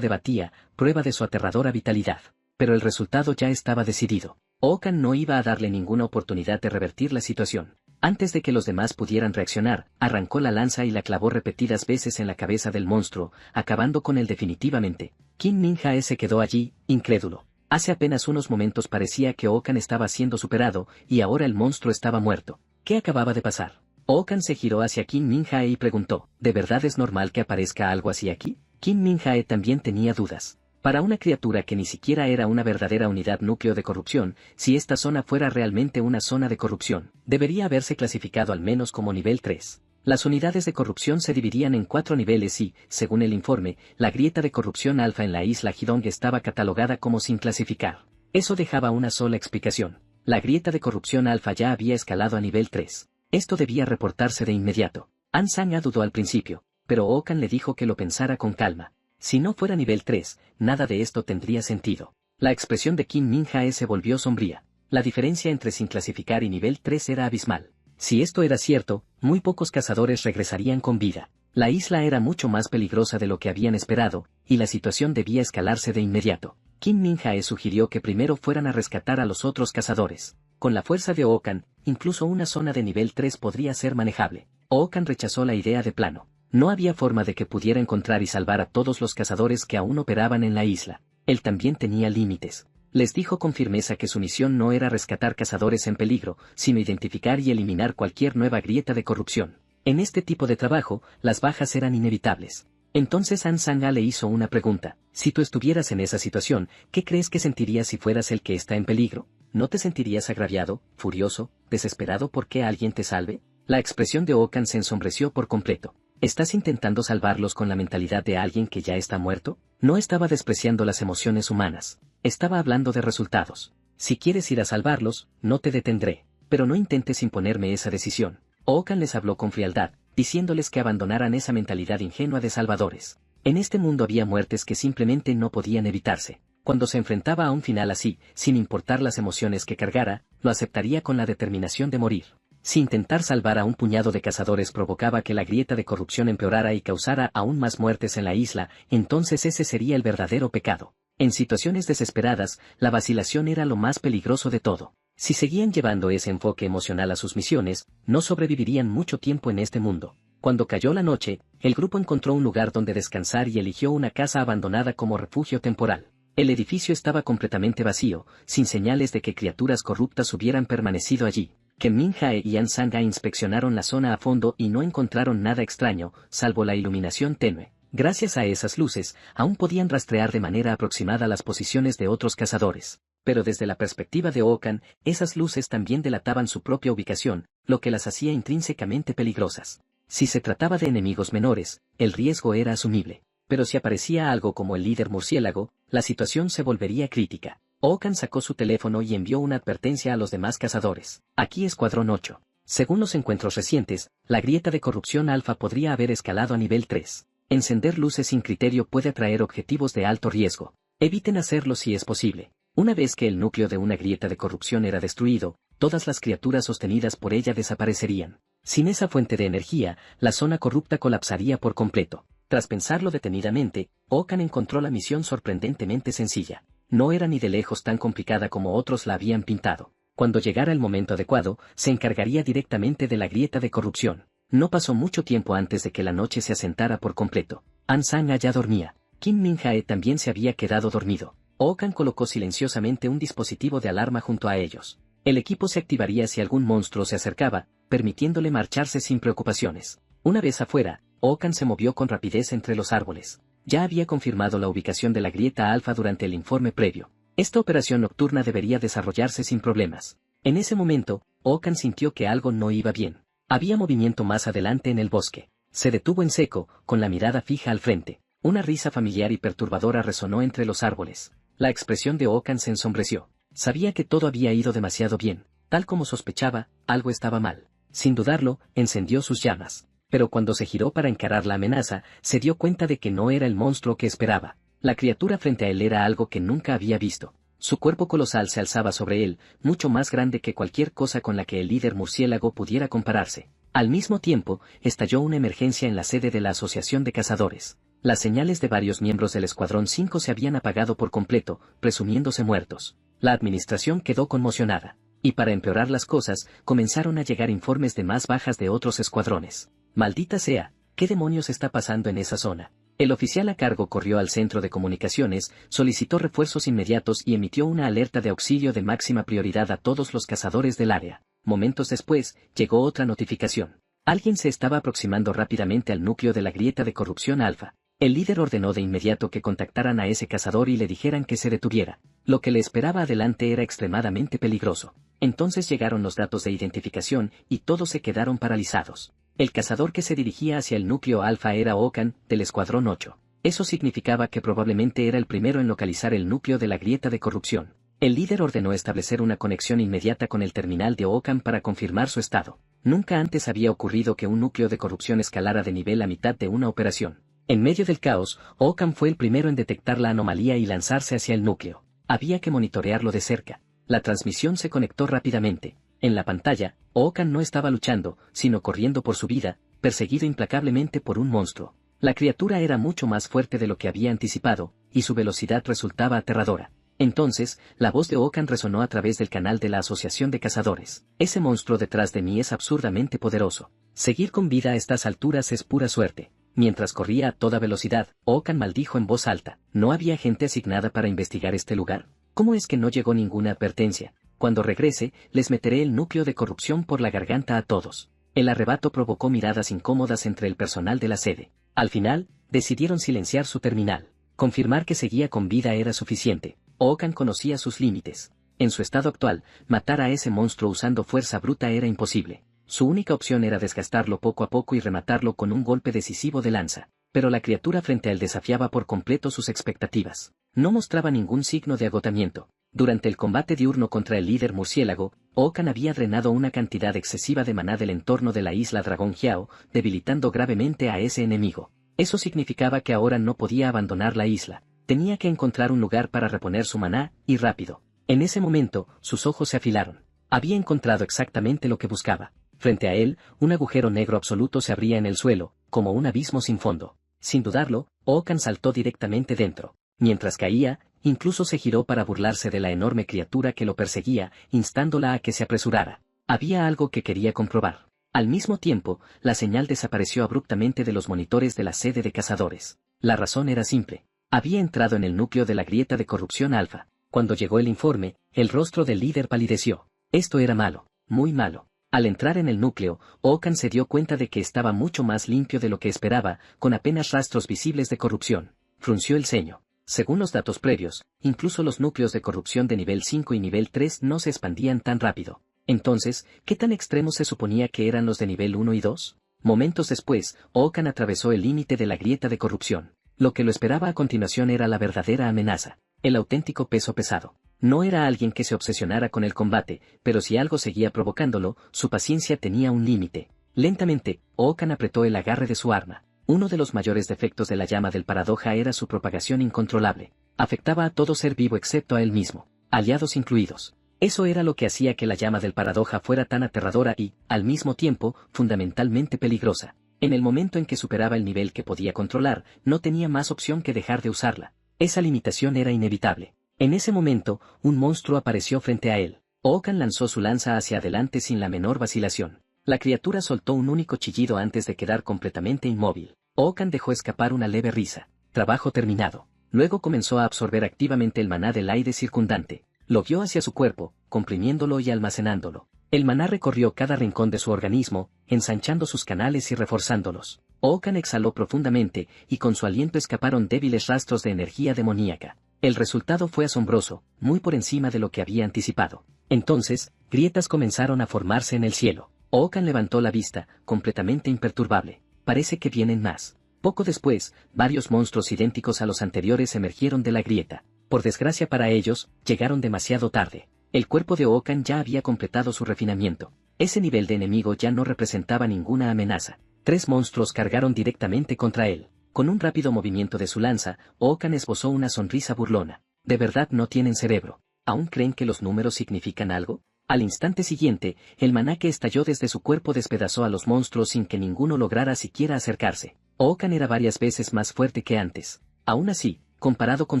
debatía, prueba de su aterradora vitalidad. Pero el resultado ya estaba decidido. Okan no iba a darle ninguna oportunidad de revertir la situación. Antes de que los demás pudieran reaccionar, arrancó la lanza y la clavó repetidas veces en la cabeza del monstruo, acabando con él definitivamente. Qin Minjae se quedó allí, incrédulo. Hace apenas unos momentos parecía que Okan estaba siendo superado, y ahora el monstruo estaba muerto. ¿Qué acababa de pasar? Okan se giró hacia Qin Minjae y preguntó, ¿de verdad es normal que aparezca algo así aquí? Qin Minjae también tenía dudas. Para una criatura que ni siquiera era una verdadera unidad núcleo de corrupción, si esta zona fuera realmente una zona de corrupción, debería haberse clasificado al menos como nivel 3. Las unidades de corrupción se dividían en 4 niveles y, según el informe, la grieta de corrupción alfa en la isla Hidong estaba catalogada como sin clasificar. Eso dejaba una sola explicación. La grieta de corrupción alfa ya había escalado a nivel 3. Esto debía reportarse de inmediato. An Sang dudó al principio, pero Okan le dijo que lo pensara con calma. Si no fuera nivel 3, nada de esto tendría sentido. La expresión de Qin Minjae se volvió sombría. La diferencia entre sin clasificar y nivel 3 era abismal. Si esto era cierto, muy pocos cazadores regresarían con vida. La isla era mucho más peligrosa de lo que habían esperado, y la situación debía escalarse de inmediato. Qin Minjae sugirió que primero fueran a rescatar a los otros cazadores. Con la fuerza de Okan, incluso una zona de nivel 3 podría ser manejable. Okan rechazó la idea de plano. No había forma de que pudiera encontrar y salvar a todos los cazadores que aún operaban en la isla. Él también tenía límites. Les dijo con firmeza que su misión no era rescatar cazadores en peligro, sino identificar y eliminar cualquier nueva grieta de corrupción. En este tipo de trabajo, las bajas eran inevitables. Entonces An Sang le hizo una pregunta. Si tú estuvieras en esa situación, ¿qué crees que sentirías si fueras el que está en peligro? ¿No te sentirías agraviado, furioso, desesperado por que alguien te salve? La expresión de Okan se ensombreció por completo. ¿Estás intentando salvarlos con la mentalidad de alguien que ya está muerto? No estaba despreciando las emociones humanas. Estaba hablando de resultados. Si quieres ir a salvarlos, no te detendré. Pero no intentes imponerme esa decisión. Okan les habló con frialdad, diciéndoles que abandonaran esa mentalidad ingenua de salvadores. En este mundo había muertes que simplemente no podían evitarse. Cuando se enfrentaba a un final así, sin importar las emociones que cargara, lo aceptaría con la determinación de morir. Si intentar salvar a un puñado de cazadores provocaba que la grieta de corrupción empeorara y causara aún más muertes en la isla, entonces ese sería el verdadero pecado. En situaciones desesperadas, la vacilación era lo más peligroso de todo. Si seguían llevando ese enfoque emocional a sus misiones, no sobrevivirían mucho tiempo en este mundo. Cuando cayó la noche, el grupo encontró un lugar donde descansar y eligió una casa abandonada como refugio temporal. El edificio estaba completamente vacío, sin señales de que criaturas corruptas hubieran permanecido allí. Qin Minjae y An Sang inspeccionaron la zona a fondo y no encontraron nada extraño, salvo la iluminación tenue. Gracias a esas luces, aún podían rastrear de manera aproximada las posiciones de otros cazadores. Pero desde la perspectiva de Okan, esas luces también delataban su propia ubicación, lo que las hacía intrínsecamente peligrosas. Si se trataba de enemigos menores, el riesgo era asumible. Pero si aparecía algo como el líder murciélago, la situación se volvería crítica. Okan sacó su teléfono y envió una advertencia a los demás cazadores. Aquí Escuadrón 8. Según los encuentros recientes, la grieta de corrupción alfa podría haber escalado a nivel 3. Encender luces sin criterio puede atraer objetivos de alto riesgo. Eviten hacerlo si es posible. Una vez que el núcleo de una grieta de corrupción era destruido, todas las criaturas sostenidas por ella desaparecerían. Sin esa fuente de energía, la zona corrupta colapsaría por completo. Tras pensarlo detenidamente, Okan encontró la misión sorprendentemente sencilla. No era ni de lejos tan complicada como otros la habían pintado. Cuando llegara el momento adecuado, se encargaría directamente de la grieta de corrupción. No pasó mucho tiempo antes de que la noche se asentara por completo. An Sang ya dormía. Qin Minjae también se había quedado dormido. Okan colocó silenciosamente un dispositivo de alarma junto a ellos. El equipo se activaría si algún monstruo se acercaba, permitiéndole marcharse sin preocupaciones. Una vez afuera, Okan se movió con rapidez entre los árboles. Ya había confirmado la ubicación de la grieta alfa durante el informe previo. Esta operación nocturna debería desarrollarse sin problemas. En ese momento, Okan sintió que algo no iba bien. Había movimiento más adelante en el bosque. Se detuvo en seco, con la mirada fija al frente. Una risa familiar y perturbadora resonó entre los árboles. La expresión de Oakan se ensombreció. Sabía que todo había ido demasiado bien. Tal como sospechaba, algo estaba mal. Sin dudarlo, encendió sus llamas. Pero cuando se giró para encarar la amenaza, se dio cuenta de que no era el monstruo que esperaba. La criatura frente a él era algo que nunca había visto. Su cuerpo colosal se alzaba sobre él, mucho más grande que cualquier cosa con la que el líder murciélago pudiera compararse. Al mismo tiempo, estalló una emergencia en la sede de la Asociación de Cazadores. Las señales de varios miembros del Escuadrón 5 se habían apagado por completo, presumiéndose muertos. La administración quedó conmocionada. Y para empeorar las cosas, comenzaron a llegar informes de más bajas de otros escuadrones. Maldita sea, ¿qué demonios está pasando en esa zona? El oficial a cargo corrió al centro de comunicaciones, solicitó refuerzos inmediatos y emitió una alerta de auxilio de máxima prioridad a todos los cazadores del área. Momentos después, llegó otra notificación. Alguien se estaba aproximando rápidamente al núcleo de la grieta de corrupción alfa. El líder ordenó de inmediato que contactaran a ese cazador y le dijeran que se detuviera. Lo que le esperaba adelante era extremadamente peligroso. Entonces llegaron los datos de identificación y todos se quedaron paralizados. El cazador que se dirigía hacia el núcleo alfa era Oakan, del Escuadrón 8. Eso significaba que probablemente era el primero en localizar el núcleo de la grieta de corrupción. El líder ordenó establecer una conexión inmediata con el terminal de Oakan para confirmar su estado. Nunca antes había ocurrido que un núcleo de corrupción escalara de nivel a mitad de una operación. En medio del caos, Oakan fue el primero en detectar la anomalía y lanzarse hacia el núcleo. Había que monitorearlo de cerca. La transmisión se conectó rápidamente. En la pantalla, Oakan no estaba luchando, sino corriendo por su vida, perseguido implacablemente por un monstruo. La criatura era mucho más fuerte de lo que había anticipado, y su velocidad resultaba aterradora. Entonces, la voz de Oakan resonó a través del canal de la Asociación de Cazadores. Ese monstruo detrás de mí es absurdamente poderoso. Seguir con vida a estas alturas es pura suerte. Mientras corría a toda velocidad, Oakan maldijo en voz alta. ¿No había gente asignada para investigar este lugar? ¿Cómo es que no llegó ninguna advertencia? Cuando regrese, les meteré el núcleo de corrupción por la garganta a todos. El arrebato provocó miradas incómodas entre el personal de la sede. Al final, decidieron silenciar su terminal. Confirmar que seguía con vida era suficiente. Oakan conocía sus límites. En su estado actual, matar a ese monstruo usando fuerza bruta era imposible. Su única opción era desgastarlo poco a poco y rematarlo con un golpe decisivo de lanza. Pero la criatura frente a él desafiaba por completo sus expectativas. No mostraba ningún signo de agotamiento. Durante el combate diurno contra el líder murciélago, Oakan había drenado una cantidad excesiva de maná del entorno de la isla Dragón Jiao, debilitando gravemente a ese enemigo. Eso significaba que ahora no podía abandonar la isla. Tenía que encontrar un lugar para reponer su maná, y rápido. En ese momento, sus ojos se afilaron. Había encontrado exactamente lo que buscaba. Frente a él, un agujero negro absoluto se abría en el suelo, como un abismo sin fondo. Sin dudarlo, Oakan saltó directamente dentro. Mientras caía, incluso se giró para burlarse de la enorme criatura que lo perseguía, instándola a que se apresurara. Había algo que quería comprobar. Al mismo tiempo, la señal desapareció abruptamente de los monitores de la sede de cazadores. La razón era simple. Había entrado en el núcleo de la grieta de corrupción alfa. Cuando llegó el informe, el rostro del líder palideció. Esto era malo, muy malo. Al entrar en el núcleo, Oakan se dio cuenta de que estaba mucho más limpio de lo que esperaba, con apenas rastros visibles de corrupción. Frunció el ceño. Según los datos previos, incluso los núcleos de corrupción de nivel 5 y nivel 3 no se expandían tan rápido. Entonces, ¿qué tan extremos se suponía que eran los de nivel 1 y 2? Momentos después, Oakan atravesó el límite de la grieta de corrupción. Lo que lo esperaba a continuación era la verdadera amenaza. El auténtico peso pesado. No era alguien que se obsesionara con el combate, pero si algo seguía provocándolo, su paciencia tenía un límite. Lentamente, Oakan apretó el agarre de su arma. Uno de los mayores defectos de la llama del paradoja era su propagación incontrolable. Afectaba a todo ser vivo excepto a él mismo, aliados incluidos. Eso era lo que hacía que la llama del paradoja fuera tan aterradora y, al mismo tiempo, fundamentalmente peligrosa. En el momento en que superaba el nivel que podía controlar, no tenía más opción que dejar de usarla. Esa limitación era inevitable. En ese momento, un monstruo apareció frente a él. Oakan lanzó su lanza hacia adelante sin la menor vacilación. La criatura soltó un único chillido antes de quedar completamente inmóvil. Oakan dejó escapar una leve risa. Trabajo terminado. Luego comenzó a absorber activamente el maná del aire circundante. Lo guió hacia su cuerpo, comprimiéndolo y almacenándolo. El maná recorrió cada rincón de su organismo, ensanchando sus canales y reforzándolos. Oakan exhaló profundamente, y con su aliento escaparon débiles rastros de energía demoníaca. El resultado fue asombroso, muy por encima de lo que había anticipado. Entonces, grietas comenzaron a formarse en el cielo. Oakan levantó la vista, completamente imperturbable. Parece que vienen más. Poco después, varios monstruos idénticos a los anteriores emergieron de la grieta. Por desgracia para ellos, llegaron demasiado tarde. El cuerpo de Okan ya había completado su refinamiento. Ese nivel de enemigo ya no representaba ninguna amenaza. 3 monstruos cargaron directamente contra él. Con un rápido movimiento de su lanza, Okan esbozó una sonrisa burlona. ¿De verdad no tienen cerebro? ¿Aún creen que los números significan algo? Al instante siguiente, el maná que estalló desde su cuerpo despedazó a los monstruos sin que ninguno lograra siquiera acercarse. Okan era varias veces más fuerte que antes. Aún así, comparado con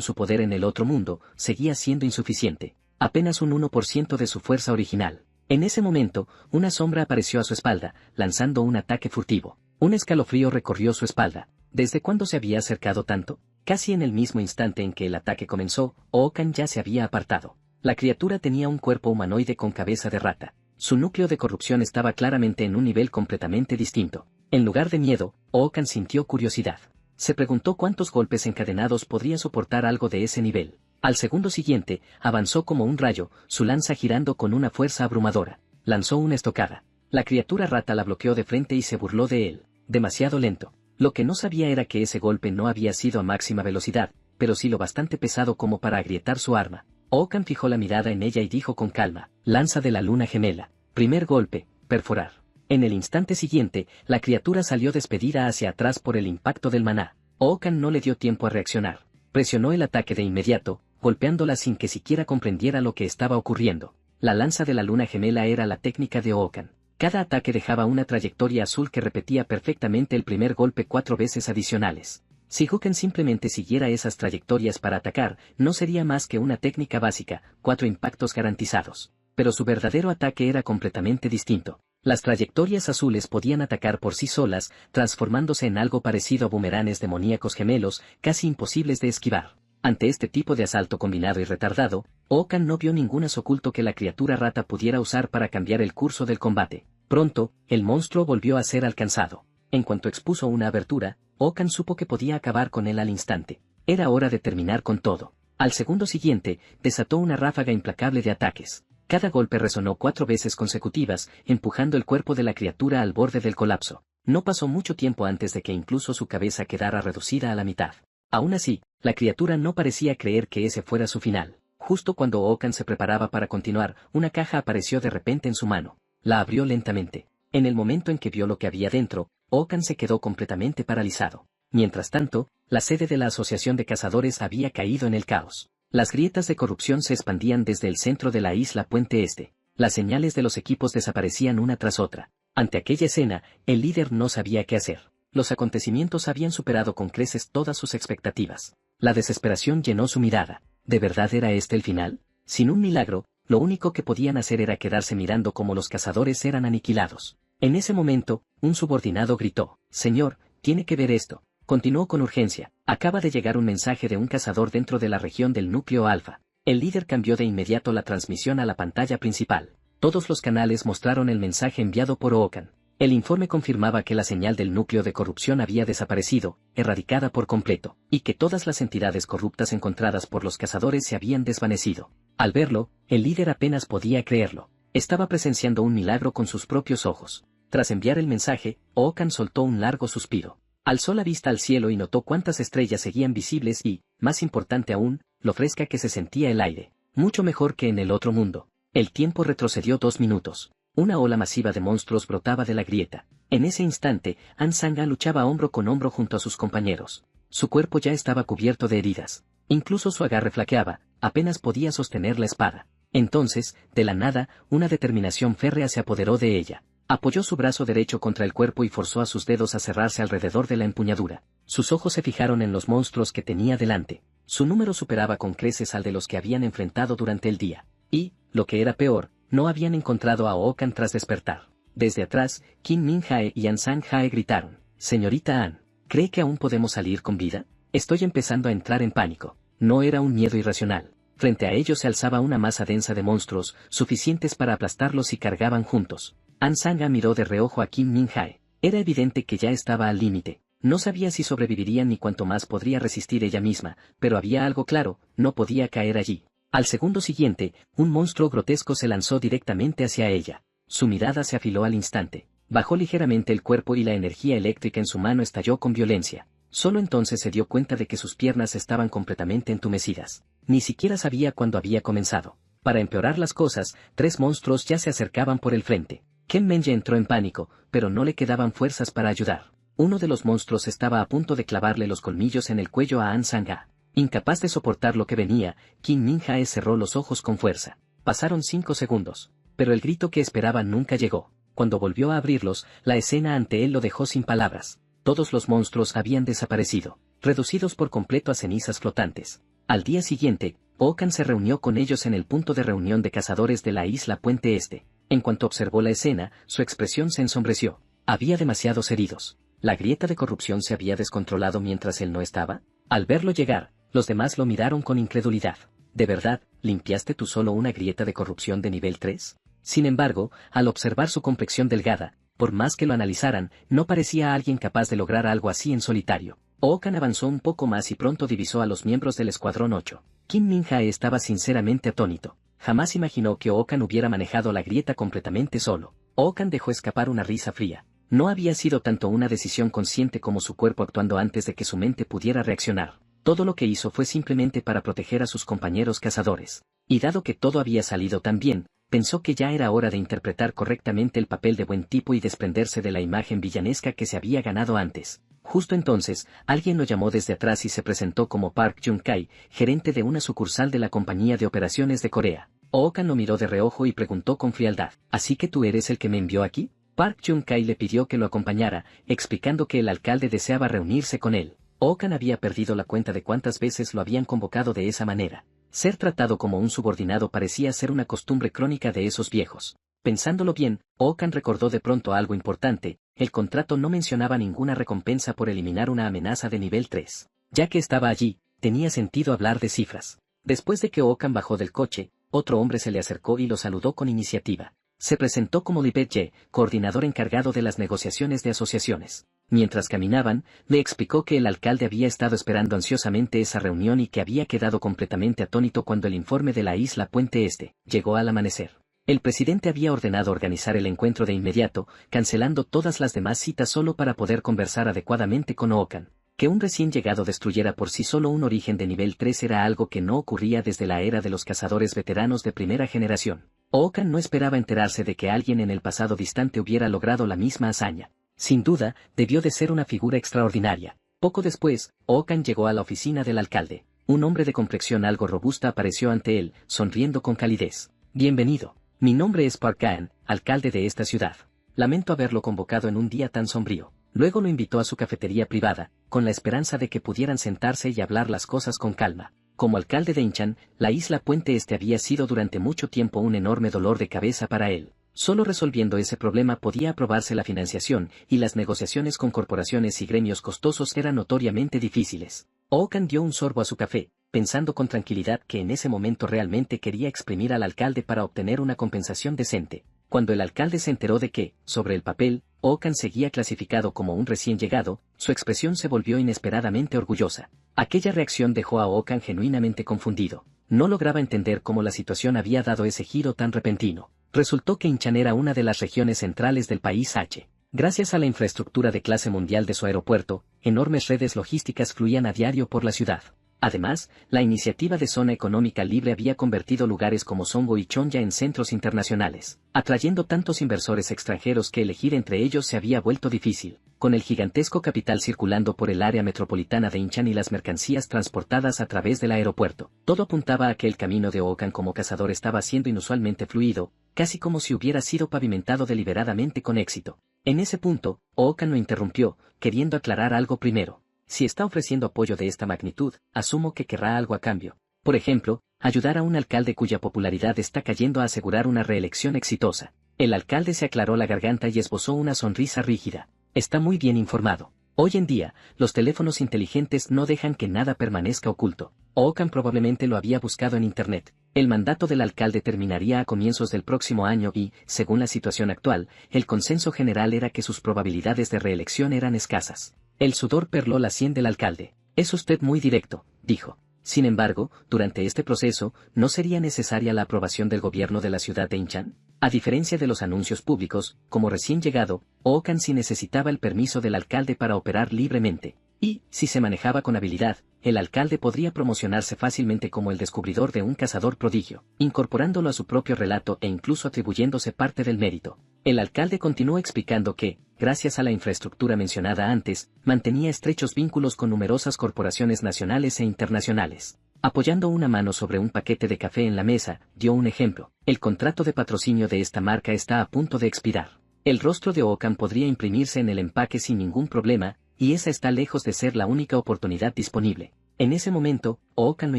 su poder en el otro mundo, seguía siendo insuficiente. Apenas un 1% de su fuerza original. En ese momento, una sombra apareció a su espalda, lanzando un ataque furtivo. Un escalofrío recorrió su espalda. ¿Desde cuándo se había acercado tanto? Casi en el mismo instante en que el ataque comenzó, Okan ya se había apartado. La criatura tenía un cuerpo humanoide con cabeza de rata. Su núcleo de corrupción estaba claramente en un nivel completamente distinto. En lugar de miedo, Okan sintió curiosidad. Se preguntó cuántos golpes encadenados podría soportar algo de ese nivel. Al segundo siguiente, avanzó como un rayo, su lanza girando con una fuerza abrumadora. Lanzó una estocada. La criatura rata la bloqueó de frente y se burló de él. Demasiado lento. Lo que no sabía era que ese golpe no había sido a máxima velocidad, pero sí lo bastante pesado como para agrietar su arma. Okan fijó la mirada en ella y dijo con calma, lanza de la luna gemela. Primer golpe, perforar. En el instante siguiente, la criatura salió despedida hacia atrás por el impacto del maná. Okan no le dio tiempo a reaccionar. Presionó el ataque de inmediato, golpeándola sin que siquiera comprendiera lo que estaba ocurriendo. La lanza de la luna gemela era la técnica de Okan. Cada ataque dejaba una trayectoria azul que repetía perfectamente el primer golpe 4 veces adicionales. Si Okan simplemente siguiera esas trayectorias para atacar, no sería más que una técnica básica, 4 impactos garantizados. Pero su verdadero ataque era completamente distinto. Las trayectorias azules podían atacar por sí solas, transformándose en algo parecido a bumeranes demoníacos gemelos, casi imposibles de esquivar. Ante este tipo de asalto combinado y retardado, Okan no vio ningún as oculto que la criatura rata pudiera usar para cambiar el curso del combate. Pronto, el monstruo volvió a ser alcanzado. En cuanto expuso una abertura, Okan supo que podía acabar con él al instante. Era hora de terminar con todo. Al segundo siguiente, desató una ráfaga implacable de ataques. Cada golpe resonó 4 veces consecutivas, empujando el cuerpo de la criatura al borde del colapso. No pasó mucho tiempo antes de que incluso su cabeza quedara reducida a la mitad. Aún así, la criatura no parecía creer que ese fuera su final. Justo cuando Okan se preparaba para continuar, una caja apareció de repente en su mano. La abrió lentamente. En el momento en que vio lo que había dentro, Okan se quedó completamente paralizado. Mientras tanto, la sede de la Asociación de Cazadores había caído en el caos. Las grietas de corrupción se expandían desde el centro de la isla Puente Este. Las señales de los equipos desaparecían una tras otra. Ante aquella escena, el líder no sabía qué hacer. Los acontecimientos habían superado con creces todas sus expectativas. La desesperación llenó su mirada. ¿De verdad era este el final? Sin un milagro, lo único que podían hacer era quedarse mirando cómo los cazadores eran aniquilados. En ese momento, un subordinado gritó, «Señor, tiene que ver esto». Continuó con urgencia, acaba de llegar un mensaje de un cazador dentro de la región del núcleo alfa. El líder cambió de inmediato la transmisión a la pantalla principal. Todos los canales mostraron el mensaje enviado por Okan. El informe confirmaba que la señal del núcleo de corrupción había desaparecido, erradicada por completo, y que todas las entidades corruptas encontradas por los cazadores se habían desvanecido. Al verlo, el líder apenas podía creerlo. Estaba presenciando un milagro con sus propios ojos. Tras enviar el mensaje, Okan soltó un largo suspiro. Alzó la vista al cielo y notó cuántas estrellas seguían visibles y, más importante aún, lo fresca que se sentía el aire. Mucho mejor que en el otro mundo. El tiempo retrocedió 2 minutos. Una ola masiva de monstruos brotaba de la grieta. En ese instante, Ansanga luchaba hombro con hombro junto a sus compañeros. Su cuerpo ya estaba cubierto de heridas. Incluso su agarre flaqueaba, apenas podía sostener la espada. Entonces, de la nada, una determinación férrea se apoderó de ella. Apoyó su brazo derecho contra el cuerpo y forzó a sus dedos a cerrarse alrededor de la empuñadura. Sus ojos se fijaron en los monstruos que tenía delante. Su número superaba con creces al de los que habían enfrentado durante el día. Y, lo que era peor, no habían encontrado a Okan tras despertar. Desde atrás, Kim Min-jae y An Sang-jae gritaron, «Señorita An, ¿cree que aún podemos salir con vida? Estoy empezando a entrar en pánico». No era un miedo irracional. Frente a ellos se alzaba una masa densa de monstruos, suficientes para aplastarlos y cargaban juntos. An Sang-ja miró de reojo a Kim Min-jae. Era evidente que ya estaba al límite. No sabía si sobreviviría ni cuánto más podría resistir ella misma, pero había algo claro, no podía caer allí. Al segundo siguiente, un monstruo grotesco se lanzó directamente hacia ella. Su mirada se afiló al instante. Bajó ligeramente el cuerpo y la energía eléctrica en su mano estalló con violencia. Solo entonces se dio cuenta de que sus piernas estaban completamente entumecidas. Ni siquiera sabía cuándo había comenzado. Para empeorar las cosas, 3 monstruos ya se acercaban por el frente. Ken Menye entró en pánico, pero no le quedaban fuerzas para ayudar. Uno de los monstruos estaba a punto de clavarle los colmillos en el cuello a An Sang-a. Incapaz de soportar lo que venía, Kim Min-jae cerró los ojos con fuerza. Pasaron 5 segundos, pero el grito que esperaba nunca llegó. Cuando volvió a abrirlos, la escena ante él lo dejó sin palabras. Todos los monstruos habían desaparecido, reducidos por completo a cenizas flotantes. Al día siguiente, Okan se reunió con ellos en el punto de reunión de cazadores de la isla Puente Este. En cuanto observó la escena, su expresión se ensombreció. Había demasiados heridos. ¿La grieta de corrupción se había descontrolado mientras él no estaba? Al verlo llegar, los demás lo miraron con incredulidad. ¿De verdad, limpiaste tú solo una grieta de corrupción de nivel 3? Sin embargo, al observar su complexión delgada, por más que lo analizaran, no parecía alguien capaz de lograr algo así en solitario. Okan avanzó un poco más y pronto divisó a los miembros del Escuadrón 8. Kim Min-jae estaba sinceramente atónito. Jamás imaginó que Okan hubiera manejado la grieta completamente solo. Okan dejó escapar una risa fría. No había sido tanto una decisión consciente como su cuerpo actuando antes de que su mente pudiera reaccionar. Todo lo que hizo fue simplemente para proteger a sus compañeros cazadores. Y dado que todo había salido tan bien, pensó que ya era hora de interpretar correctamente el papel de buen tipo y desprenderse de la imagen villanesca que se había ganado antes. Justo entonces, alguien lo llamó desde atrás y se presentó como Park Jun-kai, gerente de una sucursal de la Compañía de Operaciones de Corea. Okan lo miró de reojo y preguntó con frialdad, ¿así que tú eres el que me envió aquí? Park Jun-kai le pidió que lo acompañara, explicando que el alcalde deseaba reunirse con él. Okan había perdido la cuenta de cuántas veces lo habían convocado de esa manera. Ser tratado como un subordinado parecía ser una costumbre crónica de esos viejos. Pensándolo bien, Okan recordó de pronto algo importante: el contrato no mencionaba ninguna recompensa por eliminar una amenaza de nivel 3. Ya que estaba allí, tenía sentido hablar de cifras. Después de que Okan bajó del coche, otro hombre se le acercó y lo saludó con iniciativa. Se presentó como Lee Pei-jae, coordinador encargado de las negociaciones de asociaciones. Mientras caminaban, le explicó que el alcalde había estado esperando ansiosamente esa reunión y que había quedado completamente atónito cuando el informe de la isla Puente Este llegó al amanecer. El presidente había ordenado organizar el encuentro de inmediato, cancelando todas las demás citas solo para poder conversar adecuadamente con Okan. Que un recién llegado destruyera por sí solo un origen de nivel 3 era algo que no ocurría desde la era de los cazadores veteranos de primera generación. Okan no esperaba enterarse de que alguien en el pasado distante hubiera logrado la misma hazaña. Sin duda, debió de ser una figura extraordinaria. Poco después, Okan llegó a la oficina del alcalde. Un hombre de complexión algo robusta apareció ante él, sonriendo con calidez. Bienvenido. Mi nombre es Park Gaan, alcalde de esta ciudad. Lamento haberlo convocado en un día tan sombrío. Luego lo invitó a su cafetería privada, con la esperanza de que pudieran sentarse y hablar las cosas con calma. Como alcalde de Inchan, la isla Puente Este había sido durante mucho tiempo un enorme dolor de cabeza para él. Solo resolviendo ese problema podía aprobarse la financiación, y las negociaciones con corporaciones y gremios costosos eran notoriamente difíciles. Okan dio un sorbo a su café, pensando con tranquilidad que en ese momento realmente quería exprimir al alcalde para obtener una compensación decente. Cuando el alcalde se enteró de que, sobre el papel, Okan seguía clasificado como un recién llegado, su expresión se volvió inesperadamente orgullosa. Aquella reacción dejó a Okan genuinamente confundido. No lograba entender cómo la situación había dado ese giro tan repentino. Resultó que Inchan era una de las regiones centrales del país H. Gracias a la infraestructura de clase mundial de su aeropuerto, enormes redes logísticas fluían a diario por la ciudad. Además, la iniciativa de Zona Económica Libre había convertido lugares como Songo y Chonja en centros internacionales, atrayendo tantos inversores extranjeros que elegir entre ellos se había vuelto difícil. Con el gigantesco capital circulando por el área metropolitana de Inchan y las mercancías transportadas a través del aeropuerto, todo apuntaba a que el camino de Okan como cazador estaba siendo inusualmente fluido, casi como si hubiera sido pavimentado deliberadamente con éxito. En ese punto, Okan lo interrumpió, queriendo aclarar algo primero. Si está ofreciendo apoyo de esta magnitud, asumo que querrá algo a cambio. Por ejemplo, ayudar a un alcalde cuya popularidad está cayendo a asegurar una reelección exitosa. El alcalde se aclaró la garganta y esbozó una sonrisa rígida. Está muy bien informado. Hoy en día, los teléfonos inteligentes no dejan que nada permanezca oculto. Okan probablemente lo había buscado en Internet. El mandato del alcalde terminaría a comienzos del próximo año y, según la situación actual, el consenso general era que sus probabilidades de reelección eran escasas. El sudor perló la sien del alcalde. Es usted muy directo, dijo. Sin embargo, durante este proceso, ¿no sería necesaria la aprobación del gobierno de la ciudad de Incheon? A diferencia de los anuncios públicos, como recién llegado, Ookan sí necesitaba el permiso del alcalde para operar libremente. Y, si se manejaba con habilidad, el alcalde podría promocionarse fácilmente como el descubridor de un cazador prodigio, incorporándolo a su propio relato e incluso atribuyéndose parte del mérito. El alcalde continuó explicando que, gracias a la infraestructura mencionada antes, mantenía estrechos vínculos con numerosas corporaciones nacionales e internacionales. Apoyando una mano sobre un paquete de café en la mesa, dio un ejemplo: el contrato de patrocinio de esta marca está a punto de expirar. El rostro de Ookan podría imprimirse en el empaque sin ningún problema, y esa está lejos de ser la única oportunidad disponible. En ese momento, Ookan lo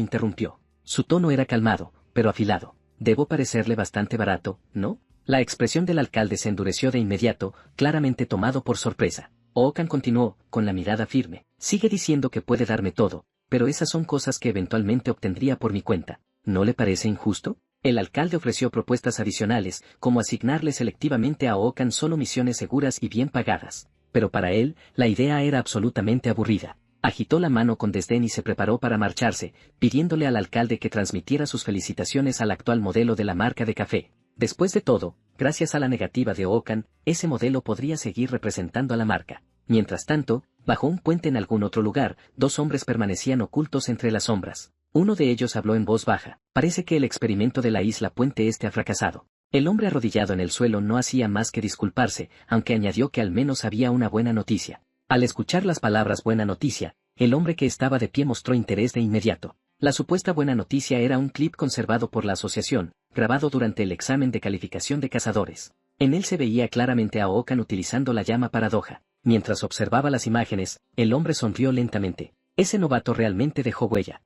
interrumpió. Su tono era calmado, pero afilado. Debo parecerle bastante barato, ¿no? La expresión del alcalde se endureció de inmediato, claramente tomado por sorpresa. Ookan continuó, con la mirada firme. Sigue diciendo que puede darme todo, pero esas son cosas que eventualmente obtendría por mi cuenta. ¿No le parece injusto? El alcalde ofreció propuestas adicionales, como asignarle selectivamente a Ookan solo misiones seguras y bien pagadas. Pero para él, la idea era absolutamente aburrida. Agitó la mano con desdén y se preparó para marcharse, pidiéndole al alcalde que transmitiera sus felicitaciones al actual modelo de la marca de café. Después de todo, gracias a la negativa de Ookan, ese modelo podría seguir representando a la marca. Mientras tanto, bajo un puente en algún otro lugar, dos hombres permanecían ocultos entre las sombras. Uno de ellos habló en voz baja. Parece que el experimento de la isla Puente Este ha fracasado. El hombre arrodillado en el suelo no hacía más que disculparse, aunque añadió que al menos había una buena noticia. Al escuchar las palabras buena noticia, el hombre que estaba de pie mostró interés de inmediato. La supuesta buena noticia era un clip conservado por la asociación, grabado durante el examen de calificación de cazadores. En él se veía claramente a Ookan utilizando la llama paradoja. Mientras observaba las imágenes, el hombre sonrió lentamente. Ese novato realmente dejó huella.